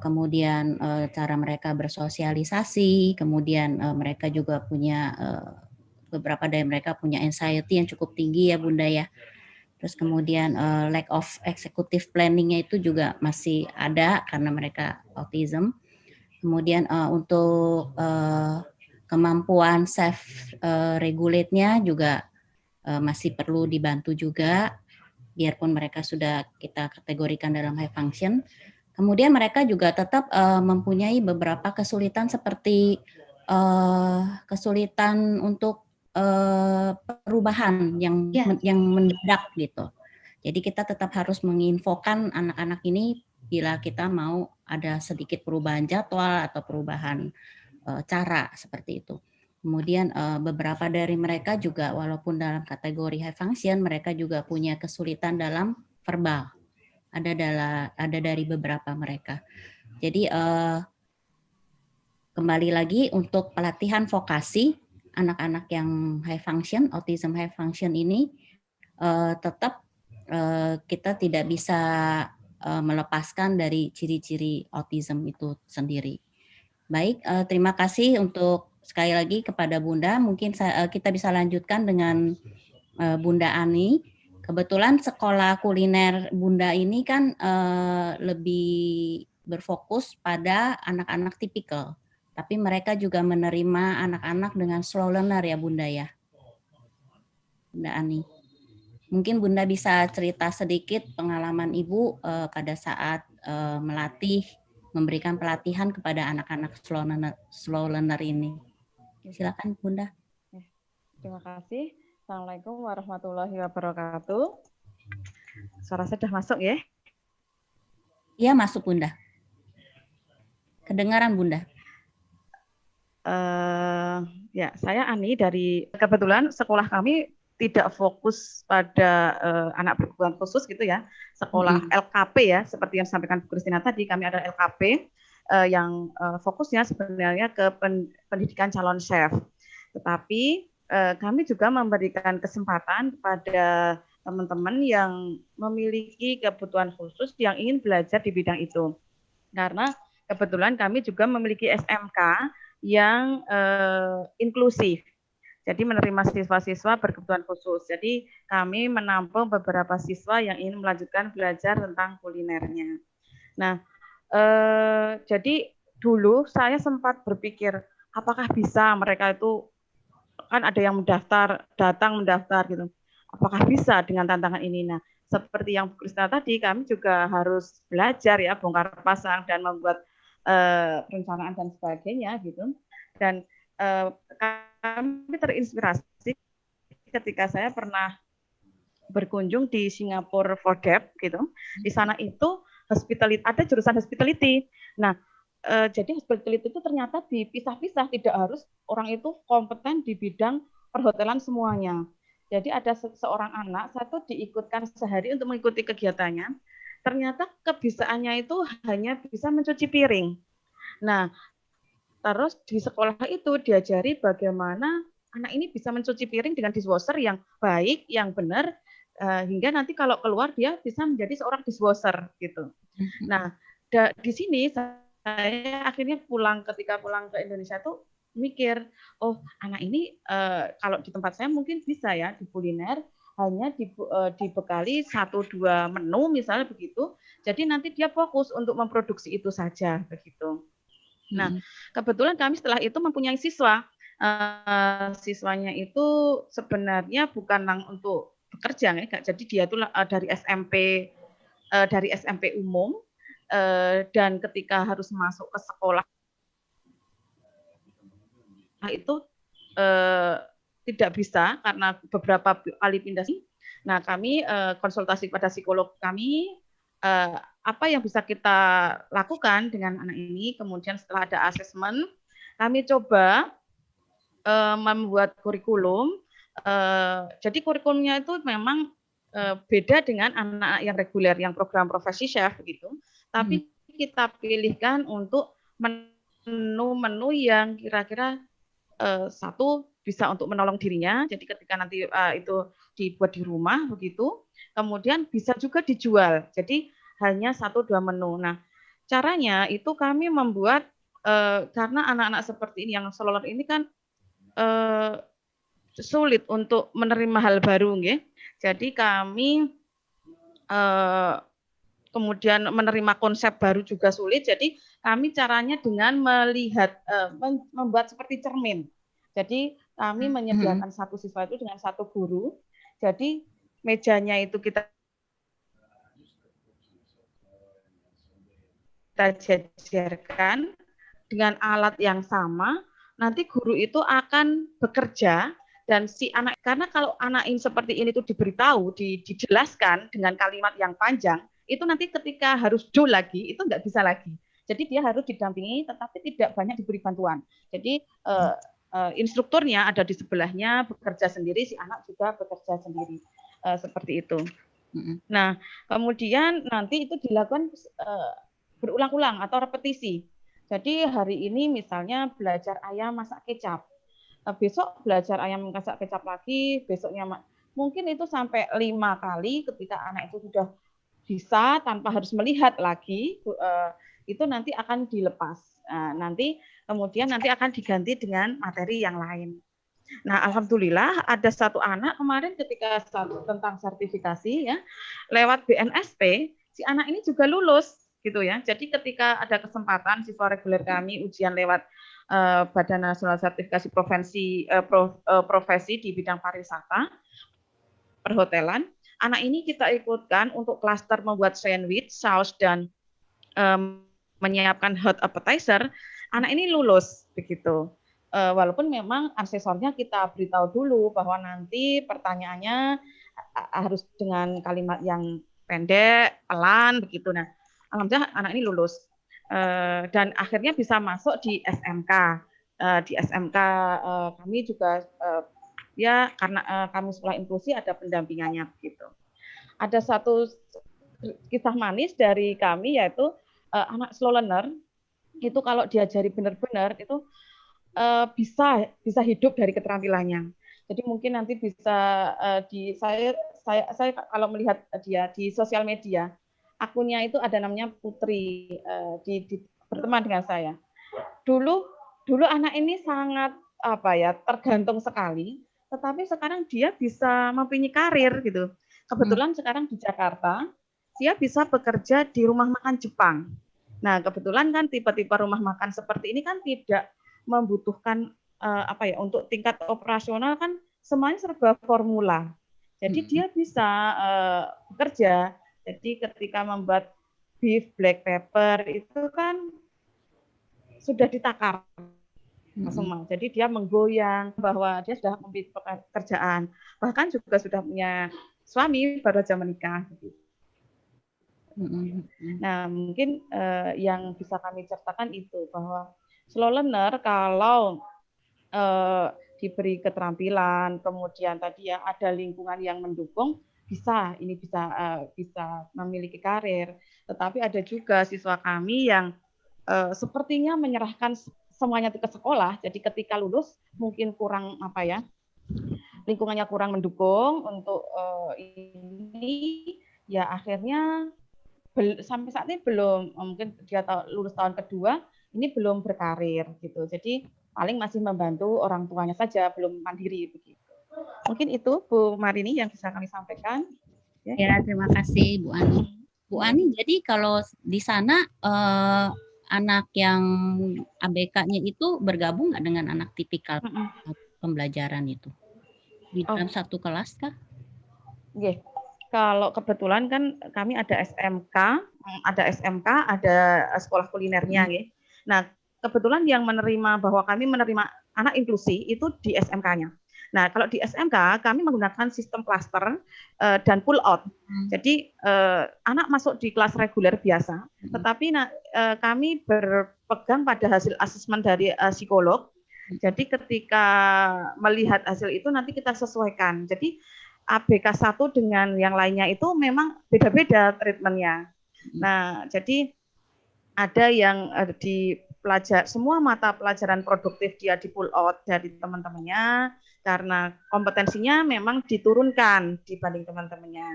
kemudian cara mereka bersosialisasi, kemudian mereka juga punya beberapa dari mereka punya anxiety yang cukup tinggi ya Bunda ya. Terus kemudian lack of executive planning-nya itu juga masih ada karena mereka autism. Kemudian untuk kemampuan self regulate-nya juga masih perlu dibantu juga, biarpun mereka sudah kita kategorikan dalam high function. Kemudian mereka juga tetap mempunyai beberapa kesulitan seperti kesulitan untuk perubahan yang Ya. yang mendadak gitu. Jadi kita tetap harus menginfokan anak-anak ini bila kita mau ada sedikit perubahan jadwal atau perubahan cara seperti itu. Kemudian beberapa dari mereka juga walaupun dalam kategori high function, mereka juga punya kesulitan dalam verbal. Ada dari beberapa mereka. Jadi kembali lagi untuk pelatihan vokasi anak-anak yang high function, autism high function ini tetap kita tidak bisa melepaskan dari ciri-ciri autism itu sendiri. Baik, terima kasih untuk sekali lagi kepada Bunda. Mungkin kita bisa lanjutkan dengan Bunda Ani. Kebetulan sekolah kuliner Bunda ini kan lebih berfokus pada anak-anak tipikal. Tapi mereka juga menerima anak-anak dengan slow learner ya Bunda ya. Bunda Ani. Mungkin Bunda bisa cerita sedikit pengalaman Ibu pada saat melatih, memberikan pelatihan kepada anak-anak slow learner ini. Silakan Bunda. Terima kasih. Assalamualaikum warahmatullahi wabarakatuh. Suara saya sudah masuk ya? Iya masuk Bunda. Kedengaran Bunda. Ya, saya Ani dari kebetulan sekolah kami tidak fokus pada anak berkebutuhan khusus gitu ya, sekolah LKP ya, seperti yang disampaikan Bu Kristina tadi, kami ada LKP yang fokusnya sebenarnya ke pendidikan calon chef. Tetapi kami juga memberikan kesempatan kepada teman-teman yang memiliki kebutuhan khusus yang ingin belajar di bidang itu. Karena kebetulan kami juga memiliki SMK yang inklusif. Jadi menerima siswa-siswa berkebutuhan khusus. Jadi kami menampung beberapa siswa yang ingin melanjutkan belajar tentang kulinernya. Nah, jadi dulu saya sempat berpikir, apakah bisa mereka itu, kan ada yang datang mendaftar gitu. Apakah bisa dengan tantangan ini? Nah, seperti yang Bu Kristina tadi, kami juga harus belajar ya, bongkar pasang dan membuat perencanaan dan sebagainya gitu. Dan kami terinspirasi ketika saya pernah berkunjung di Singapura for Deaf gitu. Di sana itu hospitality, ada jurusan hospitality. Nah, jadi hospitality itu ternyata dipisah-pisah, tidak harus orang itu kompeten di bidang perhotelan semuanya. Jadi ada seorang anak satu diikutkan sehari untuk mengikuti kegiatannya. Ternyata kebisaannya itu hanya bisa mencuci piring. Nah, terus di sekolah itu diajari bagaimana anak ini bisa mencuci piring dengan dishwasher yang baik, yang benar, hingga nanti kalau keluar dia bisa menjadi seorang dishwasher gitu. Nah, di sini saya akhirnya ketika pulang ke Indonesia tuh mikir, oh anak ini kalau di tempat saya mungkin bisa ya di kuliner hanya dibekali 1-2 menu misalnya begitu. Jadi nanti dia fokus untuk memproduksi itu saja begitu. Nah, kebetulan kami setelah itu mempunyai siswa. Siswanya itu sebenarnya bukan untuk bekerja, ya. Jadi dia itu dari SMP umum, dan ketika harus masuk ke sekolah itu tidak bisa karena beberapa kali pindah. Nah, kami konsultasi pada psikolog kami. Apa yang bisa kita lakukan dengan anak ini, kemudian setelah ada asesmen, kami coba membuat kurikulum. Jadi kurikulumnya itu memang beda dengan anak yang reguler, yang program profesi chef gitu. Tapi kita pilihkan untuk menu-menu yang kira-kira satu bisa untuk menolong dirinya. Jadi ketika nanti itu dibuat di rumah begitu. Kemudian bisa juga dijual. Jadi hanya 1-2 menu. Nah, caranya itu kami membuat karena anak-anak seperti ini yang slow learner ini kan sulit untuk menerima hal baru, nggih. Jadi kami kemudian menerima konsep baru juga sulit. Jadi kami caranya dengan melihat membuat seperti cermin. Jadi kami menyediakan satu siswa itu dengan satu guru. Jadi mejanya itu kita jajarkan dengan alat yang sama, nanti guru itu akan bekerja dan si anak, karena kalau anak ini seperti ini tuh diberitahu, dijelaskan dengan kalimat yang panjang, itu nanti ketika harus do lagi, itu nggak bisa lagi. Jadi dia harus didampingi, tetapi tidak banyak diberi bantuan. Jadi instrukturnya ada di sebelahnya, bekerja sendiri, si anak juga bekerja sendiri. Seperti itu. Nah, kemudian nanti itu dilakukan berulang-ulang atau repetisi. Jadi hari ini misalnya belajar ayam masak kecap. Besok belajar ayam masak kecap lagi, besoknya mungkin itu sampai 5 kali ketika anak itu sudah bisa tanpa harus melihat lagi, itu nanti akan dilepas. Nanti kemudian nanti akan diganti dengan materi yang lain. Nah, alhamdulillah ada satu anak kemarin ketika tentang sertifikasi ya, lewat BNSP, si anak ini juga lulus gitu ya. Jadi ketika ada kesempatan siswa reguler kami ujian lewat Badan Nasional Sertifikasi Profesi di bidang pariwisata, perhotelan, anak ini kita ikutkan untuk klaster membuat sandwich, saus dan menyiapkan hot appetizer. Anak ini lulus begitu. Walaupun memang aksesornya kita beritahu dulu bahwa nanti pertanyaannya harus dengan kalimat yang pendek, pelan begitu. Nah, alhamdulillah anak ini lulus dan akhirnya bisa masuk di SMK. Di SMK kami juga ya karena kami sekolah inklusi ada pendampingannya begitu. Ada satu kisah manis dari kami yaitu anak slow learner itu kalau diajari benar-benar itu bisa hidup dari keterampilannya. Jadi mungkin nanti bisa saya kalau melihat dia di sosial media, akunnya itu ada namanya Putri, berteman dengan saya. Dulu anak ini sangat tergantung sekali, tetapi sekarang dia bisa mempunyai karir gitu. Kebetulan sekarang di Jakarta, dia bisa bekerja di rumah makan Jepang. Nah, kebetulan kan tipe-tipe rumah makan seperti ini kan tidak membutuhkan untuk tingkat operasional kan semuanya serba formula. Jadi dia bisa bekerja. Jadi ketika membuat beef black pepper itu kan sudah ditakar semua. Jadi dia menggoyang bahwa dia sudah memiliki pekerjaan. Bahkan juga sudah punya suami baru saja menikah. Nah, mungkin yang bisa kami ceritakan itu bahwa slow learner kalau diberi keterampilan, kemudian tadi ya ada lingkungan yang mendukung, bisa memiliki karir. Tetapi ada juga siswa kami yang sepertinya menyerahkan semuanya ke sekolah. Jadi ketika lulus mungkin kurang lingkungannya kurang mendukung untuk ini, ya akhirnya sampai saat ini belum, mungkin dia lulus tahun kedua, ini belum berkarir gitu. Jadi paling masih membantu orang tuanya saja, belum mandiri begitu. Mungkin itu Bu Marini yang bisa kami sampaikan. Ya, terima kasih Bu Ani. Bu Ani, jadi kalau di sana anak yang ABK-nya itu bergabung nggak dengan anak tipikal pembelajaran itu? Di dalam satu kelas kah? Yeah. Kalau kebetulan kan kami ada SMK, ada sekolah kulinernya, ya. Nah, kebetulan yang menerima bahwa kami menerima anak inklusi itu di SMK-nya. Nah, kalau di SMK kami menggunakan sistem klaster dan pull out. Jadi anak masuk di kelas reguler biasa, tetapi kami berpegang pada hasil asesmen dari psikolog. Jadi ketika melihat hasil itu nanti kita sesuaikan. Jadi ABK 1 dengan yang lainnya itu memang beda-beda treatmentnya. Nah, jadi ada yang semua mata pelajaran produktif dia di pull out dari teman-temannya karena kompetensinya memang diturunkan dibanding teman-temannya.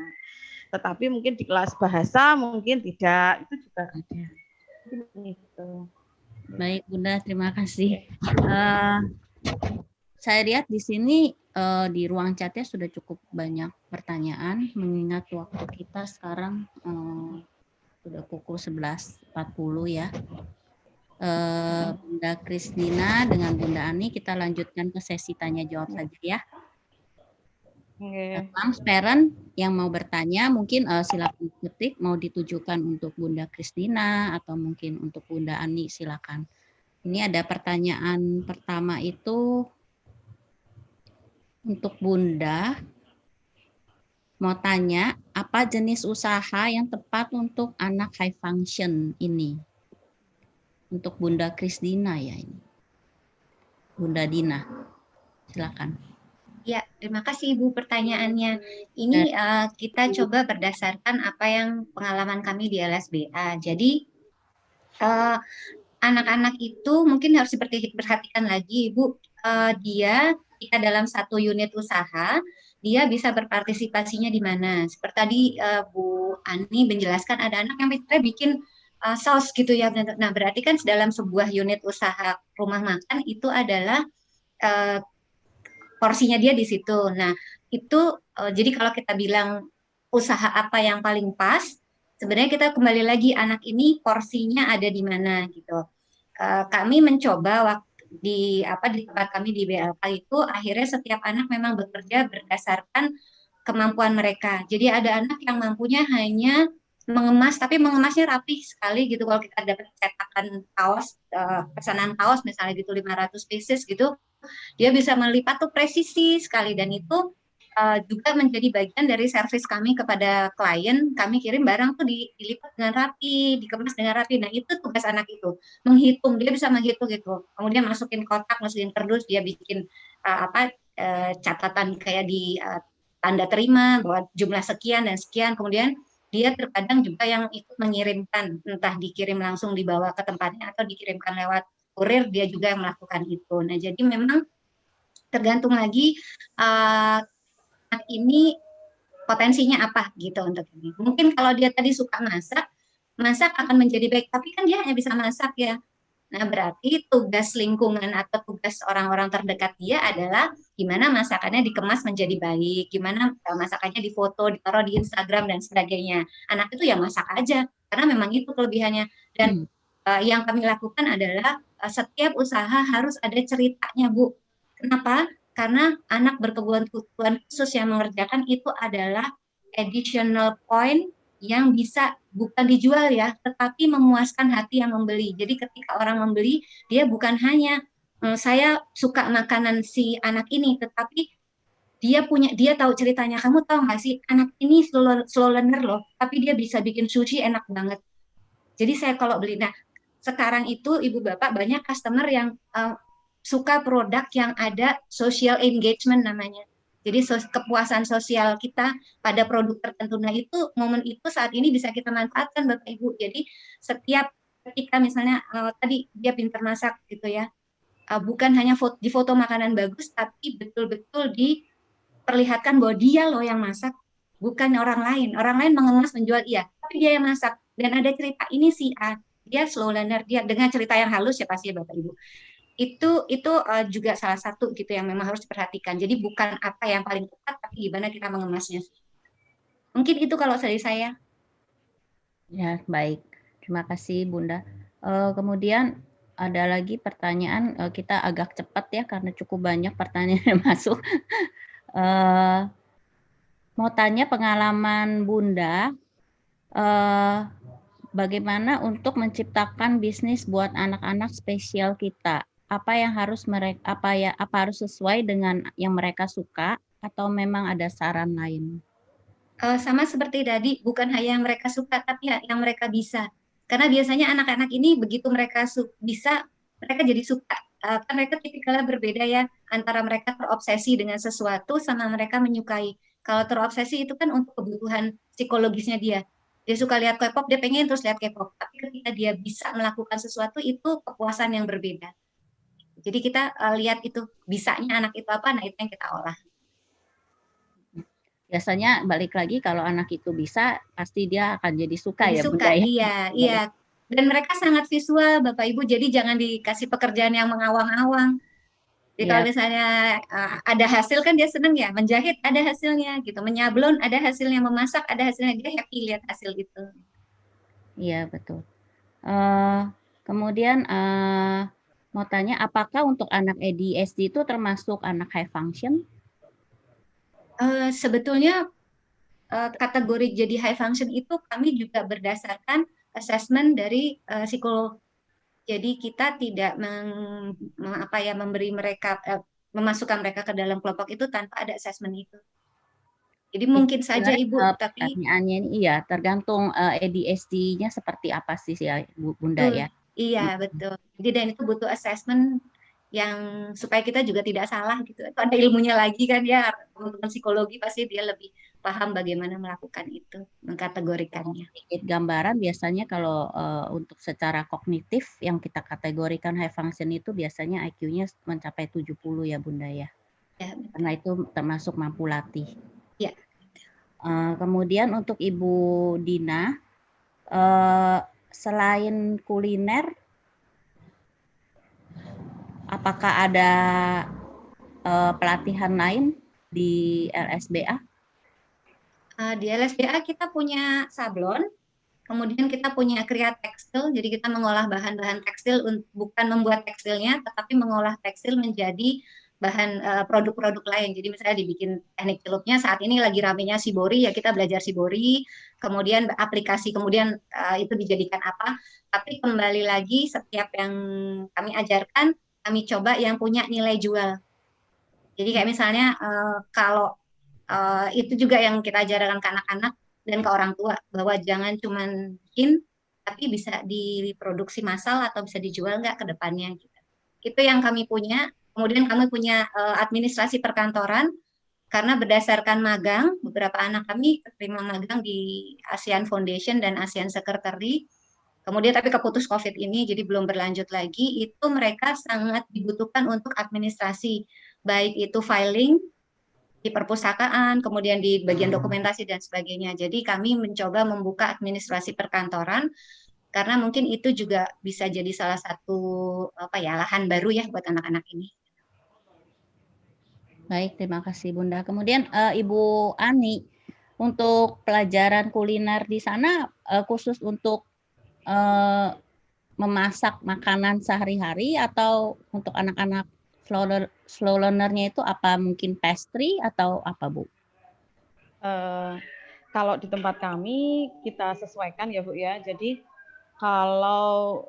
Tetapi mungkin di kelas bahasa mungkin tidak, itu juga ada. Gitu. Baik Bunda, terima kasih. Saya lihat di sini di ruang chatnya sudah cukup banyak pertanyaan, mengingat waktu kita sekarang sudah pukul 11.40 ya. Bunda Kristina dengan Bunda Ani, kita lanjutkan ke sesi tanya jawab saja ya. Parent yang mau bertanya mungkin silakan ketik, mau ditujukan untuk Bunda Kristina atau mungkin untuk Bunda Ani, silakan Ini ada pertanyaan pertama itu untuk Bunda. Mau tanya, apa jenis usaha yang tepat untuk anak high function ini? Untuk Bunda Krisdina ya ini. Bunda Dina, silakan. Ya, terima kasih Ibu pertanyaannya. Ini kita coba berdasarkan apa yang pengalaman kami di LSBA. Jadi anak-anak itu mungkin harus diperhatikan lagi, Ibu. Dia jika dalam satu unit usaha, dia bisa berpartisipasinya di mana. Seperti tadi Bu Ani menjelaskan ada anak yang bikin saus gitu ya. Nah, berarti kan dalam sebuah unit usaha rumah makan itu adalah porsinya dia di situ. Nah, itu jadi kalau kita bilang usaha apa yang paling pas, sebenarnya kita kembali lagi anak ini porsinya ada di mana gitu. Kami mencoba di tempat kami di BLK itu akhirnya setiap anak memang bekerja berdasarkan kemampuan mereka. Jadi ada anak yang mampunya hanya mengemas, tapi mengemasnya rapih sekali gitu. Kalau kita dapat cetakan kaos, pesanan kaos misalnya gitu 500 pieces gitu, dia bisa melipat tuh presisi sekali, dan itu juga menjadi bagian dari servis kami kepada klien. Kami kirim barang tuh dilipat dengan rapi, dikemas dengan rapi. Nah, itu tugas anak itu, menghitung. Dia bisa menghitung gitu. Kemudian masukin kotak, masukin kardus, dia bikin catatan kayak di tanda terima bahwa jumlah sekian dan sekian. Kemudian dia terkadang juga yang ikut mengirimkan, entah dikirim langsung dibawa ke tempatnya atau dikirimkan lewat kurir, dia juga yang melakukan itu. Nah, jadi memang tergantung lagi anak ini potensinya apa gitu untuk ini. Mungkin kalau dia tadi suka masak, masak akan menjadi baik, tapi kan dia hanya bisa masak ya. Nah, berarti tugas lingkungan atau tugas orang-orang terdekat dia adalah gimana masakannya dikemas menjadi baik, gimana masakannya difoto, ditaruh di Instagram dan sebagainya. Anak itu ya masak aja, karena memang itu kelebihannya. Dan yang kami lakukan adalah setiap usaha harus ada ceritanya, Bu. Kenapa? Karena anak berkebutuhan khusus yang mengerjakan itu adalah additional point yang bisa bukan dijual ya, tetapi memuaskan hati yang membeli. Jadi ketika orang membeli, dia bukan hanya saya suka makanan si anak ini, tetapi dia tahu ceritanya. Kamu tahu nggak sih, anak ini slow learner loh, tapi dia bisa bikin sushi enak banget. Jadi saya kalau beli, nah sekarang itu ibu bapak banyak customer yang suka produk yang ada social engagement namanya. Jadi kepuasan sosial kita pada produk tertentu. Nah, itu momen itu saat ini bisa kita manfaatkan Bapak Ibu. Jadi setiap ketika misalnya tadi dia pintar masak gitu ya. Bukan hanya di foto makanan bagus, tapi betul-betul diperlihatkan bahwa dia loh yang masak, bukan orang lain. Orang lain mengemas menjual iya, tapi dia yang masak. Dan ada cerita ini si A, dia slow learner, dia dengan cerita yang halus ya pasti ya Bapak Ibu. Itu juga salah satu gitu yang memang harus diperhatikan. Jadi bukan apa yang paling tepat, tapi gimana kita mengemasnya. Mungkin itu kalau dari saya. Ya, baik. Terima kasih Bunda. Kemudian ada lagi pertanyaan, kita agak cepat ya karena cukup banyak pertanyaan yang masuk. Mau tanya pengalaman Bunda, bagaimana untuk menciptakan bisnis buat anak-anak spesial kita? Apa yang harus apa harus sesuai dengan yang mereka suka atau memang ada saran lain? Sama seperti tadi, bukan hanya yang mereka suka, tapi yang mereka bisa. Karena biasanya anak-anak ini begitu mereka bisa, mereka jadi suka. Kan mereka tipikalnya berbeda ya, antara mereka terobsesi dengan sesuatu sama mereka menyukai. Kalau terobsesi itu kan untuk kebutuhan psikologisnya dia. Dia suka lihat K-pop, dia pengen terus lihat K-pop. Tapi ketika dia bisa melakukan sesuatu, itu kepuasan yang berbeda. Jadi kita lihat itu, bisanya anak itu apa, nah itu yang kita olah. Biasanya balik lagi kalau anak itu bisa, pasti dia akan jadi suka ya Bunda ya. Iya. Dan mereka sangat visual Bapak Ibu, jadi jangan dikasih pekerjaan yang mengawang-awang. Jadi kalau misalnya ada hasil kan dia seneng ya, menjahit ada hasilnya gitu, menyablon ada hasilnya, memasak ada hasilnya, dia happy lihat hasil itu. Iya betul. Kemudian mau tanya, apakah untuk anak ADHD itu termasuk anak high function? Sebetulnya kategori jadi high function itu kami juga berdasarkan assessment dari Jadi kita tidak memberi mereka memasukkan mereka ke dalam kelompok itu tanpa ada asesmen itu. Jadi mungkin saja Ibu, tapi pertanyaannya ini iya tergantung ADHD-nya seperti apa sih ya Bunda ya. Iya, betul. Jadi dan itu butuh assessment yang supaya kita juga tidak salah gitu. Itu ada ilmunya lagi kan ya, teman-teman psikologi pasti dia lebih paham bagaimana melakukan itu, mengkategorikannya. Sedikit gambaran biasanya kalau untuk secara kognitif yang kita kategorikan high function itu biasanya IQ-nya mencapai 70 ya Bunda ya. Ya, karena itu termasuk mampu latih. Ya. Kemudian untuk Ibu Dina, selain kuliner, apakah ada pelatihan lain di LSBA? Di LSBA kita punya sablon, kemudian kita punya kriya tekstil, jadi kita mengolah bahan-bahan tekstil, bukan membuat tekstilnya, tetapi mengolah tekstil menjadi bahan produk-produk lain. Jadi misalnya dibikin teknik celupnya, saat ini lagi ramenya shibori, ya kita belajar shibori, kemudian aplikasi, kemudian itu dijadikan apa. Tapi kembali lagi setiap yang kami ajarkan, kami coba yang punya nilai jual. Jadi kayak misalnya kalau itu juga yang kita ajarkan ke anak-anak dan ke orang tua, bahwa jangan cuma bikin, tapi bisa diproduksi massal atau bisa dijual nggak ke depannya. Gitu. Itu yang kami punya. Kemudian kami punya administrasi perkantoran, karena berdasarkan magang, beberapa anak kami terima magang di ASEAN Foundation dan ASEAN Secretary. Kemudian tapi keputus COVID ini, jadi belum berlanjut lagi, itu mereka sangat dibutuhkan untuk administrasi, baik itu filing, di perpustakaan, kemudian di bagian dokumentasi dan sebagainya. Jadi kami mencoba membuka administrasi perkantoran, karena mungkin itu juga bisa jadi salah satu lahan baru ya buat anak-anak ini. Baik, terima kasih Bunda. Kemudian Ibu Ani, untuk pelajaran kuliner di sana khusus untuk memasak makanan sehari-hari atau untuk anak-anak slow learner-nya itu apa mungkin pastry atau apa Bu? Kalau di tempat kami kita sesuaikan ya Bu ya. Jadi kalau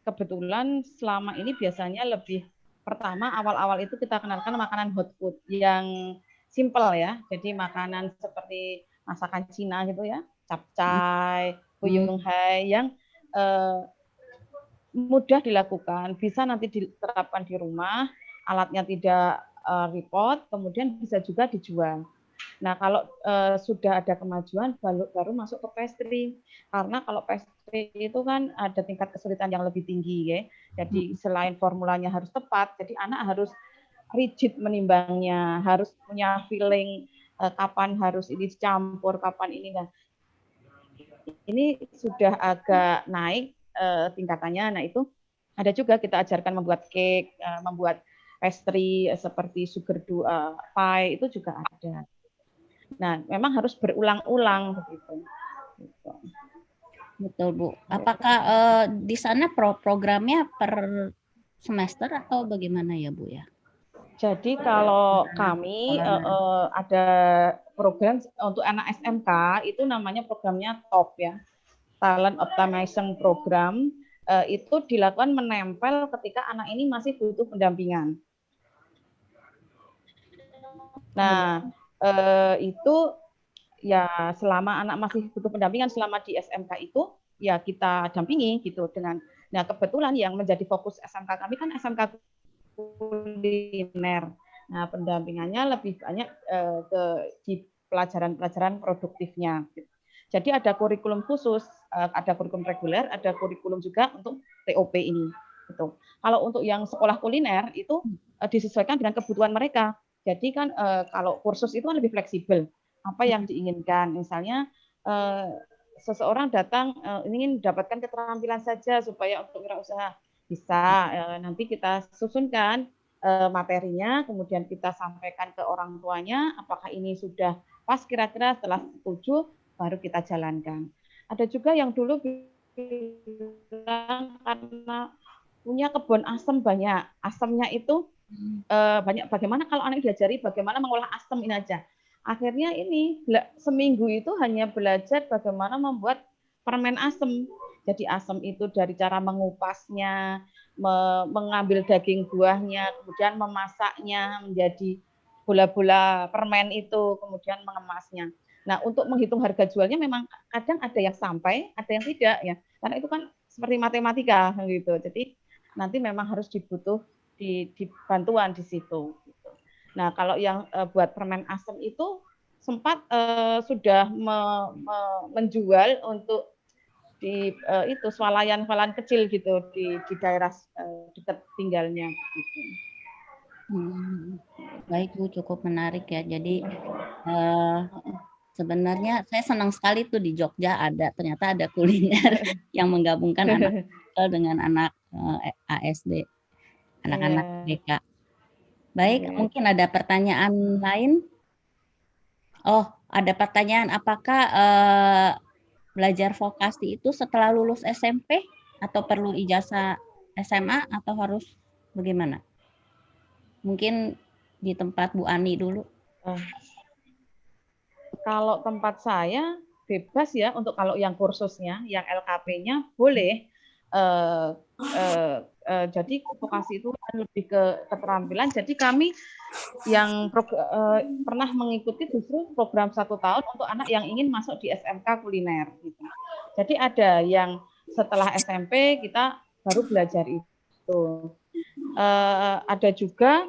kebetulan selama ini biasanya lebih pertama awal-awal itu kita kenalkan makanan hot food yang simple ya. Jadi makanan seperti masakan Cina gitu ya, capcay, Fuyung Hai yang mudah dilakukan, bisa nanti diterapkan di rumah, alatnya tidak repot, kemudian bisa juga dijual. Nah, kalau sudah ada kemajuan baru masuk ke pastry. Karena kalau pastry itu kan ada tingkat kesulitan yang lebih tinggi ya. Jadi selain formulanya harus tepat, jadi anak harus rigid menimbangnya, harus punya feeling kapan harus ini dicampur, kapan ini. Nah, ini sudah agak naik tingkatannya. Nah, itu ada juga kita ajarkan membuat cake, membuat pastry seperti sugar pie itu juga ada. Nah, memang harus berulang-ulang begitu. Betul Bu. Apakah di sana programnya per semester atau bagaimana ya Bu ya? Jadi kalau kami ada program untuk anak SMK itu namanya programnya TOP ya, Talent Optimization Program. Itu dilakukan menempel ketika anak ini masih butuh pendampingan. Nah, itu ya selama anak masih butuh pendampingan selama di SMK itu ya kita dampingi gitu dengan. Nah, kebetulan yang menjadi fokus SMK kami kan SMK kuliner. Nah, pendampingannya lebih banyak di pelajaran-pelajaran produktifnya. Jadi ada kurikulum khusus, ada kurikulum reguler, ada kurikulum juga untuk TOP ini. Gitu. Kalau untuk yang sekolah kuliner itu disesuaikan dengan kebutuhan mereka. Jadi kan kalau kursus itu kan lebih fleksibel. Apa yang diinginkan, misalnya seseorang datang ingin mendapatkan keterampilan saja supaya untuk wirausaha bisa. Nanti kita susunkan materinya, kemudian kita sampaikan ke orang tuanya, apakah ini sudah pas kira-kira, setelah setuju baru kita jalankan. Ada juga yang dulu bilang karena punya kebun asam banyak, asamnya itu banyak. Bagaimana kalau anak diajari bagaimana mengolah asam ini aja. Akhirnya ini seminggu itu hanya belajar bagaimana membuat permen asam. Jadi asam itu dari cara mengupasnya, mengambil daging buahnya, kemudian memasaknya menjadi bola-bola permen itu, kemudian mengemasnya. Nah, untuk menghitung harga jualnya memang kadang ada yang sampai, ada yang tidak ya. Karena itu kan seperti matematika gitu. Jadi nanti memang harus dibutuh di bantuan di situ. Gitu. Nah, kalau yang buat permen asam itu sempat sudah menjual untuk di itu swalayan kecil gitu di daerah dekat tinggalnya. Gitu. Baik Bu, cukup menarik ya. Jadi sebenarnya saya senang sekali tuh di Jogja ternyata ada kuliner yang menggabungkan anak dengan anak ASD, anak-anak BK. Baik, mungkin ada pertanyaan lain? Oh, ada pertanyaan, apakah belajar vokasi itu setelah lulus SMP atau perlu ijazah SMA atau harus bagaimana? Mungkin di tempat Bu Ani dulu. Kalau tempat saya bebas ya untuk kalau yang kursusnya, yang LKP-nya boleh. Jadi vokasi itu lebih ke keterampilan. Jadi kami yang pernah mengikuti justru program 1 tahun untuk anak yang ingin masuk di SMK kuliner. Gitu. Jadi ada yang setelah SMP kita baru belajar itu. Ada juga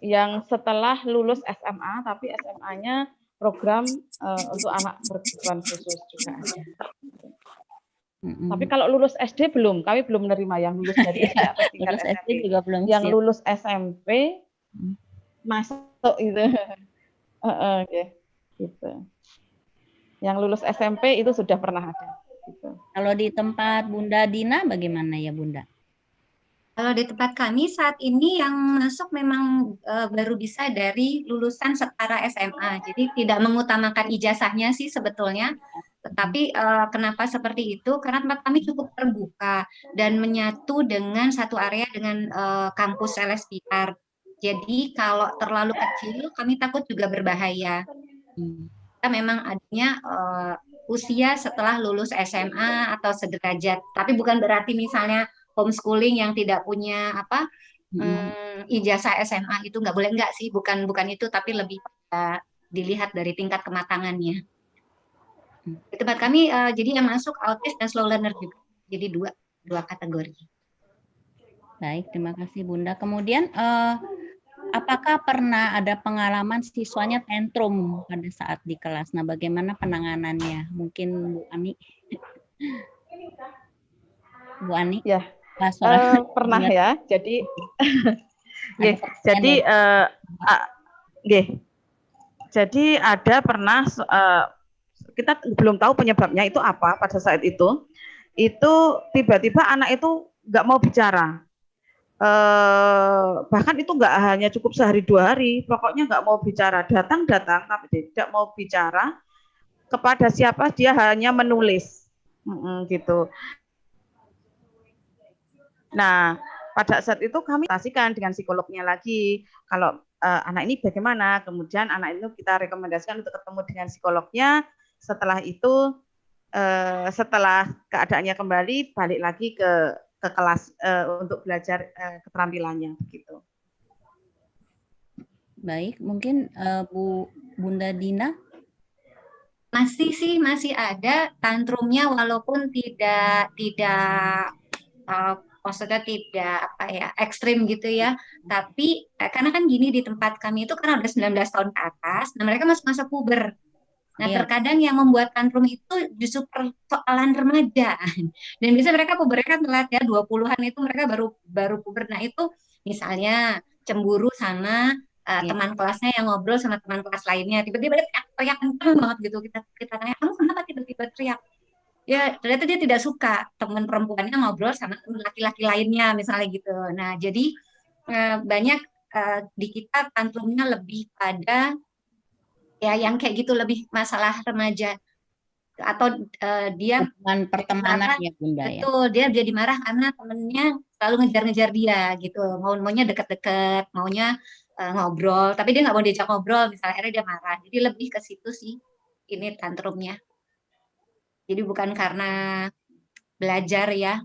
yang setelah lulus SMA, tapi SMA-nya program untuk anak berkebutuhan khusus juga ada. Tapi kalau lulus SD belum, kami belum menerima yang lulus dari SD atau tingkat lulus SMP. SD juga belum yang siap. lulus SMP masuk itu. Gitu. Yang lulus SMP itu sudah pernah ada. Gitu. Kalau di tempat Bunda Dina bagaimana ya Bunda? Kalau di tempat kami saat ini yang masuk memang baru bisa dari lulusan setara SMA. Jadi tidak mengutamakan ijazahnya sih sebetulnya. Tetapi kenapa seperti itu? Karena tempat kami cukup terbuka dan menyatu dengan satu area dengan kampus LSPR. Jadi kalau terlalu kecil kami takut juga berbahaya. Kita memang adanya usia setelah lulus SMA atau sederajat. Tapi bukan berarti misalnya homeschooling yang tidak punya ijazah SMA itu nggak boleh, enggak sih, bukan itu, tapi lebih dilihat dari tingkat kematangannya. Di tempat kami jadi yang masuk autis dan slow learner juga, jadi dua kategori. Baik, terima kasih Bunda. Kemudian apakah pernah ada pengalaman siswanya tantrum pada saat di kelas? Nah, bagaimana penanganannya? Mungkin Bu Ani. Bu Ani? Ya. Pernah ya. Jadi jadi ada pernah kita belum tahu penyebabnya itu apa pada saat itu tiba-tiba anak itu nggak mau bicara. Bahkan itu nggak hanya cukup sehari 2 hari, pokoknya nggak mau bicara, datang tapi tidak mau bicara, kepada siapa dia hanya menulis gitu. Nah, pada saat itu kami konsultasikan dengan psikolognya lagi, kalau anak ini bagaimana, kemudian anak itu kita rekomendasikan untuk ketemu dengan psikolognya. Setelah itu, setelah keadaannya kembali, balik lagi ke kelas untuk belajar keterampilannya, begitu. Baik, mungkin Bunda Dina. Masih ada tantrumnya walaupun tidak maksudnya tidak ekstrim gitu ya, tapi karena kan gini, di tempat kami itu karena udah 19 tahun ke atas, nah mereka masuk masa puber. Nah, terkadang yang membuat tantrum itu justru persoalan remaja. Dan biasanya mereka pubernya kan telat ya, 20-an itu mereka baru puber. Nah, itu misalnya cemburu sama teman kelasnya yang ngobrol sama teman kelas lainnya, tiba-tiba dia teriak kenceng banget gitu. Kita tanya, kamu kenapa tiba-tiba teriak? Ya, ternyata dia tidak suka teman perempuannya ngobrol sama teman laki-laki lainnya, misalnya gitu. Nah, jadi banyak di kita tantrumnya lebih pada ya yang kayak gitu, lebih masalah remaja atau dia pertemanan ya Bunda ya. Betul, dia jadi marah karena temennya selalu ngejar-ngejar dia gitu, maunya deket-deket, maunya ngobrol, tapi dia nggak mau diajak ngobrol, misalnya akhirnya dia marah. Jadi lebih ke situ sih ini tantrumnya. Jadi bukan karena belajar ya,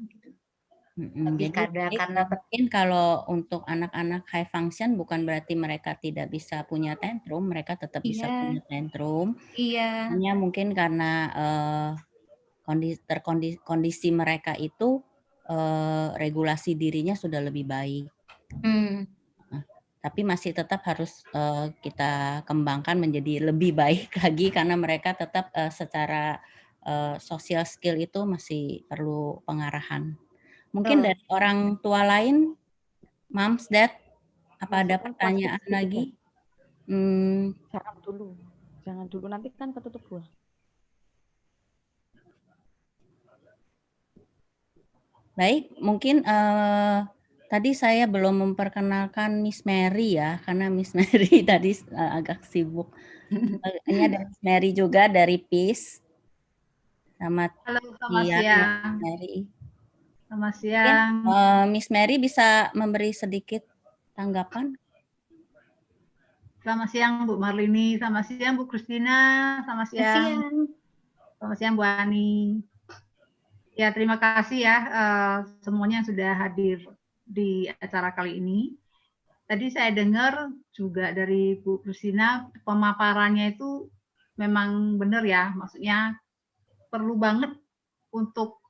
lebih Jadi karena mungkin kalau untuk anak-anak high function bukan berarti mereka tidak bisa punya tantrum, mereka tetap bisa Iya. punya tantrum. Iya. Hanya mungkin karena kondisi mereka itu regulasi dirinya sudah lebih baik. Tapi masih tetap harus kita kembangkan menjadi lebih baik lagi karena mereka tetap secara social skill itu masih perlu pengarahan. Mungkin dari orang tua lain, moms, dad, apa ada pertanyaan lagi? Jangan dulu, nanti kan ketutup buah. Baik, mungkin tadi saya belum memperkenalkan Miss Mary ya, karena Miss Mary tadi agak sibuk. Ini ada Miss Mary juga dari PIS. Selamat siang, Miss Mary. Selamat siang. Miss Mary bisa memberi sedikit tanggapan? Selamat siang Bu Marlini, selamat siang Bu Kristina, selamat siang. Selamat siang Bu Ani. Ya, terima kasih ya semuanya yang sudah hadir di acara kali ini. Tadi saya dengar juga dari Bu Kristina, pemaparannya itu memang benar ya, maksudnya perlu banget untuk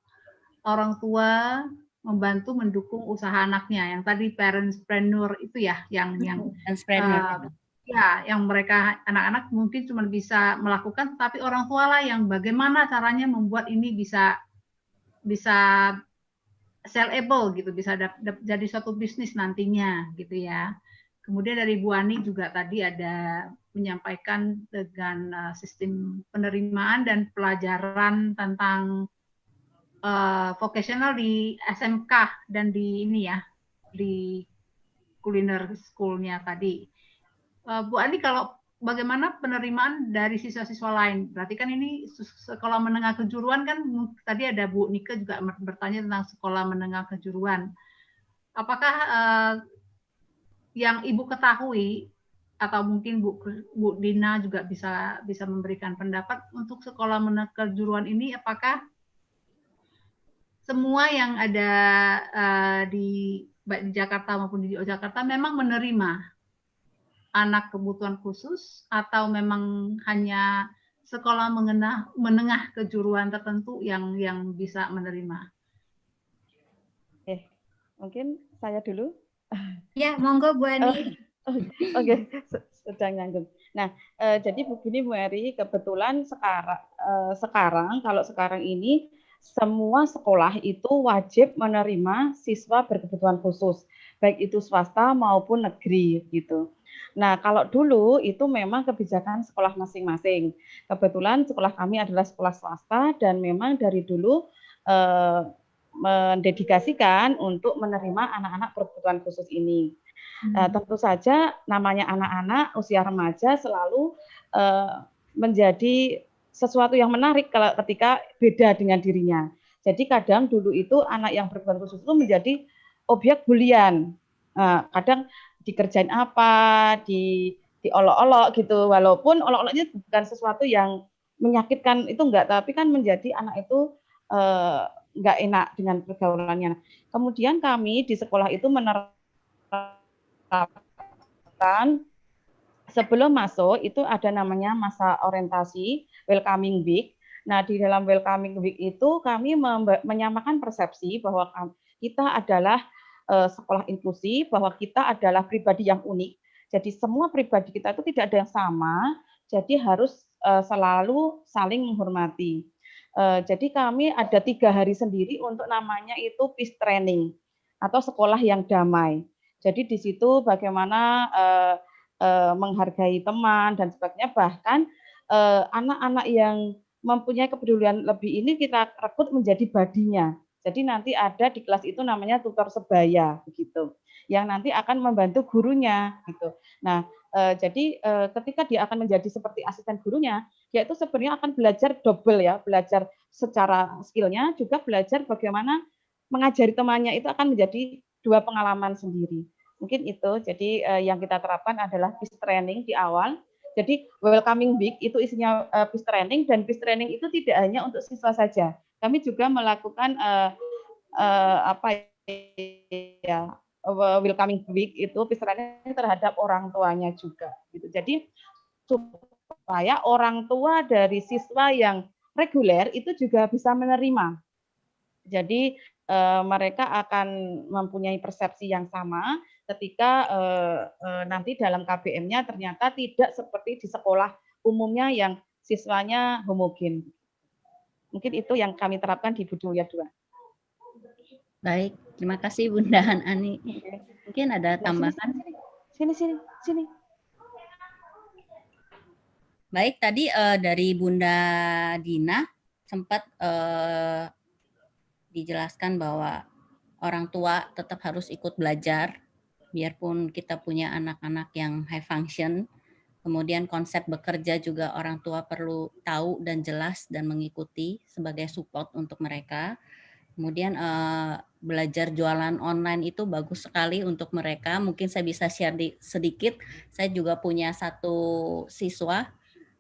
orang tua membantu mendukung usaha anaknya. Yang tadi parentspreneur itu ya, yang mereka anak-anak mungkin cuma bisa melakukan, tapi orang tua lah yang bagaimana caranya membuat ini bisa sellable gitu, bisa jadi suatu bisnis nantinya gitu ya. Kemudian dari Bu Ani juga tadi ada menyampaikan dengan sistem penerimaan dan pelajaran tentang vocational di SMK dan di ini ya, di kuliner school-nya tadi. Bu Ani, kalau bagaimana penerimaan dari siswa-siswa lain? Berarti kan ini sekolah menengah kejuruan kan, tadi ada Bu Nika juga bertanya tentang sekolah menengah kejuruan. Apakah yang Ibu ketahui atau mungkin Bu Dina juga bisa memberikan pendapat untuk sekolah menengah kejuruan ini, apakah semua yang ada di Jakarta maupun di Yogyakarta memang menerima anak kebutuhan khusus atau memang hanya sekolah menengah kejuruan tertentu yang bisa menerima? Mungkin saya dulu. Ya, monggo Bu Ani. Oke, sedang nyanggung. Nah, jadi begini Bu Mary, kebetulan sekarang kalau sekarang ini semua sekolah itu wajib menerima siswa berkebutuhan khusus, baik itu swasta maupun negeri gitu. Nah, kalau dulu itu memang kebijakan sekolah masing-masing. Kebetulan sekolah kami adalah sekolah swasta dan memang dari dulu mendedikasikan untuk menerima anak-anak berkebutuhan khusus ini. Tentu saja namanya anak-anak usia remaja selalu menjadi sesuatu yang menarik ketika beda dengan dirinya. Jadi kadang dulu itu anak yang berkebutuhan khusus itu menjadi objek bulian. Kadang dikerjain apa, diolok-olok gitu, walaupun olok-oloknya bukan sesuatu yang menyakitkan, itu enggak, tapi kan menjadi anak itu enggak enak dengan pergaulannya. Kemudian kami di sekolah itu menerapkan sebelum masuk itu ada namanya masa orientasi, welcoming week. Nah, di dalam welcoming week itu kami menyamakan persepsi bahwa kita adalah sekolah inklusi, bahwa kita adalah pribadi yang unik. Jadi semua pribadi kita itu tidak ada yang sama, jadi harus selalu saling menghormati. Jadi kami ada 3 hari sendiri untuk namanya itu peace training atau sekolah yang damai. Jadi di situ bagaimana menghargai teman dan sebagainya, bahkan anak-anak yang mempunyai kepedulian lebih ini kita rekrut menjadi badinya. Jadi nanti ada di kelas itu namanya tutor sebaya begitu, yang nanti akan membantu gurunya gitu. Nah, jadi ketika dia akan menjadi seperti asisten gurunya, dia itu sebenarnya akan belajar double ya, belajar secara skillnya, juga belajar bagaimana mengajari temannya, itu akan menjadi 2 pengalaman sendiri. Mungkin itu, jadi yang kita terapkan adalah peace training di awal, Jadi welcoming week itu isinya peace training, dan peace training itu tidak hanya untuk siswa saja. Kami juga melakukan welcoming week itu peace training terhadap orang tuanya juga. Gitu. Jadi supaya orang tua dari siswa yang reguler itu juga bisa menerima. Jadi mereka akan mempunyai persepsi yang sama ketika nanti dalam KBM-nya ternyata tidak seperti di sekolah umumnya yang siswanya homogen. Mungkin itu yang kami terapkan di Budaya 2. Baik, terima kasih Bunda Ani. Mungkin ada tambahan. Sini. Baik, tadi dari Bunda Dina sempat dijelaskan bahwa orang tua tetap harus ikut belajar, biarpun kita punya anak-anak yang high function. Kemudian konsep bekerja juga orang tua perlu tahu dan jelas dan mengikuti sebagai support untuk mereka. Kemudian belajar jualan online itu bagus sekali untuk mereka. Mungkin saya bisa share sedikit. Saya juga punya satu siswa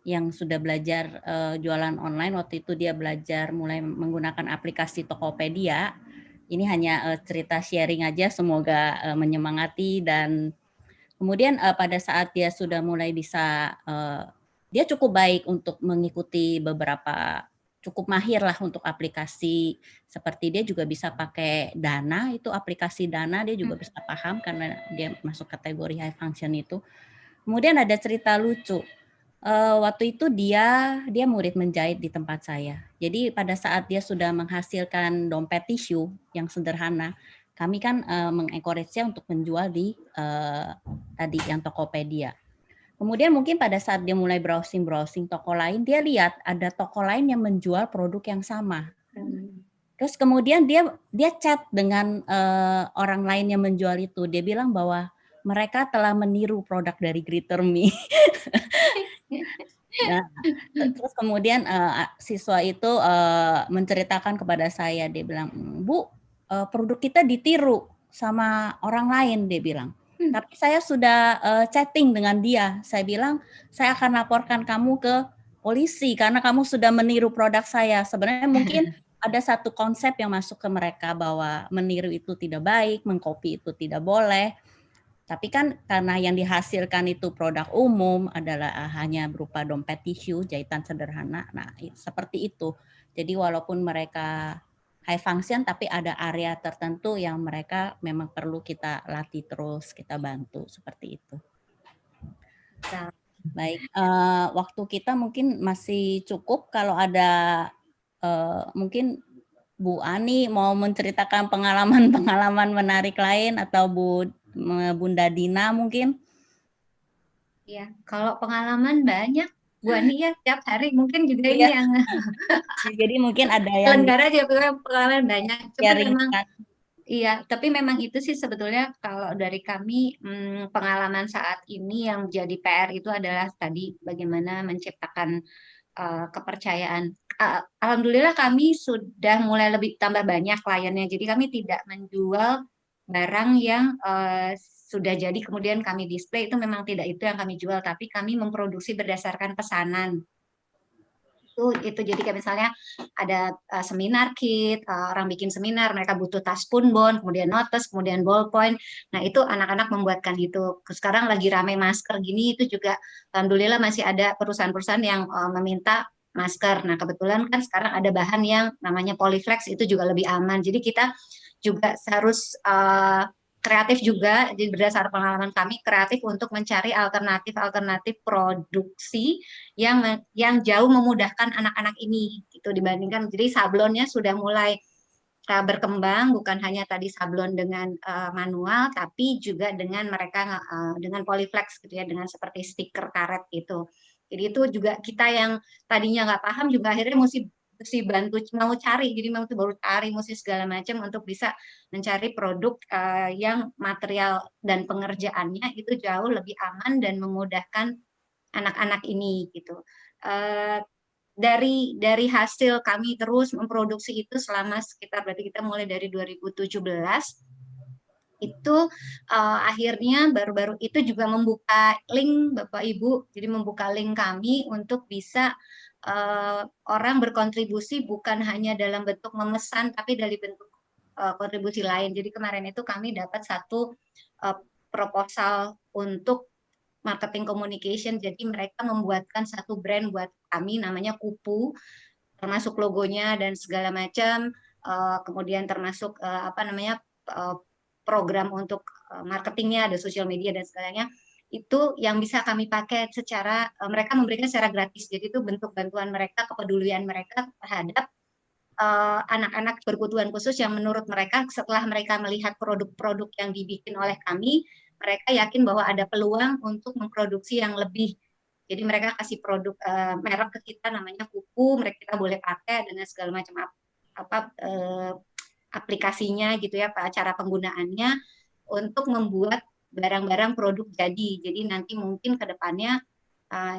yang sudah belajar jualan online. Waktu itu dia belajar mulai menggunakan aplikasi Tokopedia. Ini hanya cerita sharing aja, semoga menyemangati. Dan kemudian pada saat dia sudah mulai bisa, dia cukup baik untuk mengikuti beberapa, cukup mahir lah untuk aplikasi. Seperti dia juga bisa pakai Dana, itu aplikasi Dana dia juga bisa paham karena dia masuk kategori high function itu. Kemudian ada cerita lucu. Waktu itu dia murid menjahit di tempat saya. Jadi pada saat dia sudah menghasilkan dompet tisu yang sederhana, kami kan mengencourage-nya untuk menjual di tadi yang Tokopedia. Kemudian mungkin pada saat dia mulai browsing toko lain, dia lihat ada toko lain yang menjual produk yang sama. Terus kemudian dia chat dengan orang lain yang menjual itu. Dia bilang bahwa mereka telah meniru produk dari Greeter Me. Nah, terus kemudian siswa itu menceritakan kepada saya, dia bilang, Bu, produk kita ditiru sama orang lain, dia bilang. Tapi saya sudah chatting dengan dia. Saya bilang, saya akan laporkan kamu ke polisi karena kamu sudah meniru produk saya. Sebenarnya mungkin ada satu konsep yang masuk ke mereka bahwa meniru itu tidak baik, mengcopy itu tidak boleh. Tapi kan karena yang dihasilkan itu produk umum adalah hanya berupa dompet tisu, jahitan sederhana. Nah, seperti itu. Jadi walaupun mereka high function, tapi ada area tertentu yang mereka memang perlu kita latih terus, kita bantu, seperti itu. Baik, waktu kita mungkin masih cukup. Kalau ada mungkin Bu Ani mau menceritakan pengalaman-pengalaman menarik lain, atau Bunda Dina mungkin? Ya, kalau pengalaman banyak, Bu Ani ya tiap hari mungkin juga ini yang jadi mungkin ada yang Lenggara juga pengalaman banyak. Tapi memang itu sih sebetulnya kalau dari kami pengalaman saat ini yang jadi PR itu adalah tadi bagaimana menciptakan kepercayaan. Alhamdulillah kami sudah mulai lebih tambah banyak kliennya. Jadi kami tidak menjual barang yang sudah jadi kemudian kami display, itu memang tidak itu yang kami jual, tapi kami memproduksi berdasarkan pesanan. Itu jadi kayak misalnya ada seminar kit, orang bikin seminar, mereka butuh tas punbon, kemudian notes, kemudian ballpoint. Nah, itu anak-anak membuatkan itu. Sekarang lagi ramai masker gini, itu juga alhamdulillah masih ada perusahaan-perusahaan yang meminta masker. Nah, kebetulan kan sekarang ada bahan yang namanya Polyflex, itu juga lebih aman. Jadi kita juga harus kreatif juga, jadi berdasar pengalaman kami kreatif untuk mencari alternatif produksi yang jauh memudahkan anak-anak ini itu dibandingkan. Jadi sablonnya sudah mulai berkembang, bukan hanya tadi sablon dengan manual, tapi juga dengan mereka dengan Polyflex gitu ya, dengan seperti stiker karet gitu. Jadi itu juga kita yang tadinya nggak paham juga akhirnya mesti bantu, mau cari, jadi mau baru cari mesti segala macam untuk bisa mencari produk yang material dan pengerjaannya itu jauh lebih aman dan memudahkan anak-anak ini gitu. Dari hasil kami terus memproduksi itu selama sekitar, berarti kita mulai dari 2017 Itu akhirnya baru-baru itu juga membuka link Bapak Ibu, jadi membuka link kami untuk bisa orang berkontribusi bukan hanya dalam bentuk memesan tapi dari bentuk kontribusi lain. Jadi kemarin itu kami dapat satu proposal untuk marketing communication, jadi mereka membuatkan satu brand buat kami namanya Kupu, termasuk logonya dan segala macam, kemudian termasuk program untuk marketingnya, ada social media dan segalanya, itu yang bisa kami pakai secara, mereka memberikan secara gratis. Jadi itu bentuk bantuan mereka, kepedulian mereka terhadap anak-anak berkebutuhan khusus yang menurut mereka setelah mereka melihat produk-produk yang dibikin oleh kami, mereka yakin bahwa ada peluang untuk memproduksi yang lebih. Jadi mereka kasih produk merek ke kita namanya Kupu, mereka kita boleh pakai dengan segala macam aplikasinya gitu ya, cara penggunaannya untuk membuat barang-barang produk jadi. Jadi nanti mungkin ke depannya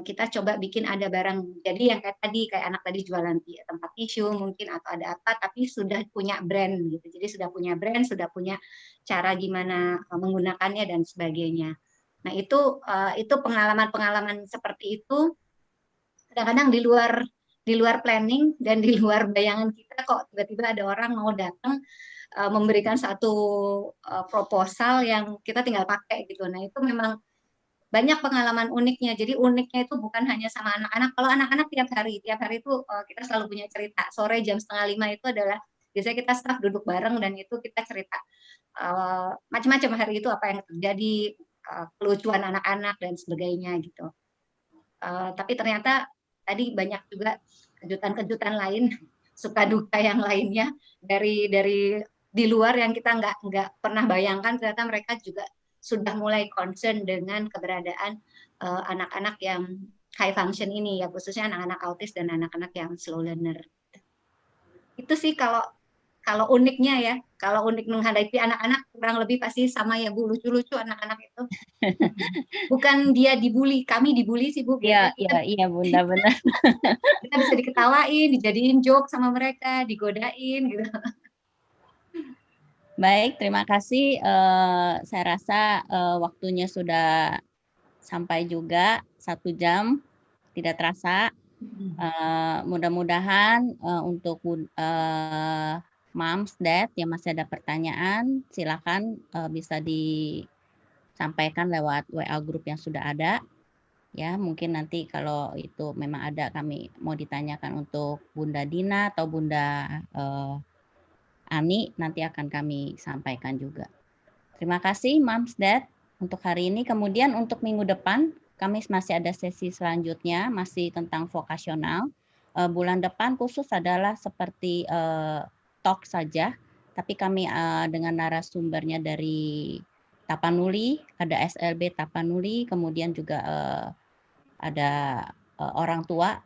kita coba bikin ada barang jadi yang kayak tadi, kayak anak tadi jualan tempat tisu mungkin atau ada apa, tapi sudah punya brand gitu. Jadi sudah punya brand, sudah punya cara gimana menggunakannya dan sebagainya. Nah itu pengalaman-pengalaman seperti itu kadang-kadang di luar planning dan di luar bayangan kita, kok tiba-tiba ada orang mau datang memberikan satu proposal yang kita tinggal pakai gitu. Nah itu memang banyak pengalaman uniknya. Jadi uniknya itu bukan hanya sama anak-anak. Kalau anak-anak tiap hari itu kita selalu punya cerita. Sore jam 4:30 itu adalah biasanya kita staff duduk bareng dan itu kita cerita macam-macam hari itu apa yang terjadi, kelucuan anak-anak dan sebagainya gitu. Tapi ternyata tadi banyak juga kejutan-kejutan lain, suka duka yang lainnya dari di luar yang kita nggak pernah bayangkan, ternyata mereka juga sudah mulai concern dengan keberadaan anak-anak yang high function ini ya, khususnya anak-anak autis dan anak-anak yang slow learner. Itu sih kalau uniknya ya, kalau unik menghadapi anak-anak kurang lebih pasti sama ya Bu, lucu-lucu anak-anak itu. Bukan dia dibully, kami dibully sih Bu. Iya Bunda, benar. Kita bisa diketawain, dijadiin joke sama mereka, digodain gitu. Baik, terima kasih. Saya rasa waktunya sudah sampai juga 1 jam, tidak terasa. Mudah-mudahan untuk Moms, Dad yang masih ada pertanyaan, silakan bisa disampaikan lewat WA grup yang sudah ada. Ya, mungkin nanti kalau itu memang ada, kami mau ditanyakan untuk Bunda Dina atau Bunda Ani, nanti akan kami sampaikan juga. Terima kasih Moms, Dad untuk hari ini. Kemudian untuk minggu depan, kami masih ada sesi selanjutnya, masih tentang vokasional. Bulan depan khusus adalah seperti talk saja, tapi kami dengan narasumbernya dari Tapanuli, ada SLB Tapanuli, kemudian juga ada orang tua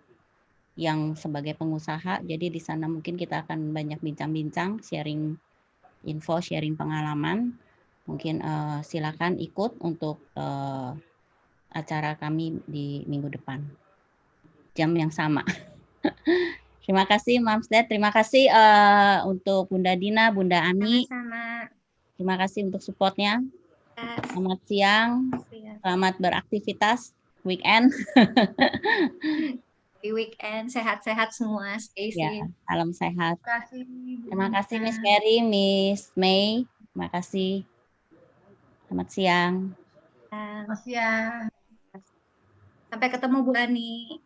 yang sebagai pengusaha. Jadi di sana mungkin kita akan banyak bincang-bincang, sharing info, sharing pengalaman. Mungkin silakan ikut untuk acara kami di minggu depan, jam yang sama. Terima kasih Moms, Dad. Terima kasih untuk Bunda Dina, Bunda Ani. Sama-sama. Terima kasih untuk supportnya. Selamat siang. Selamat beraktivitas weekend. Di weekend sehat-sehat semua, stay safe. Salam sehat. Terima kasih Miss Mary, Miss May. Terima kasih. Selamat siang. Selamat siang. Sampai ketemu Bu Ani.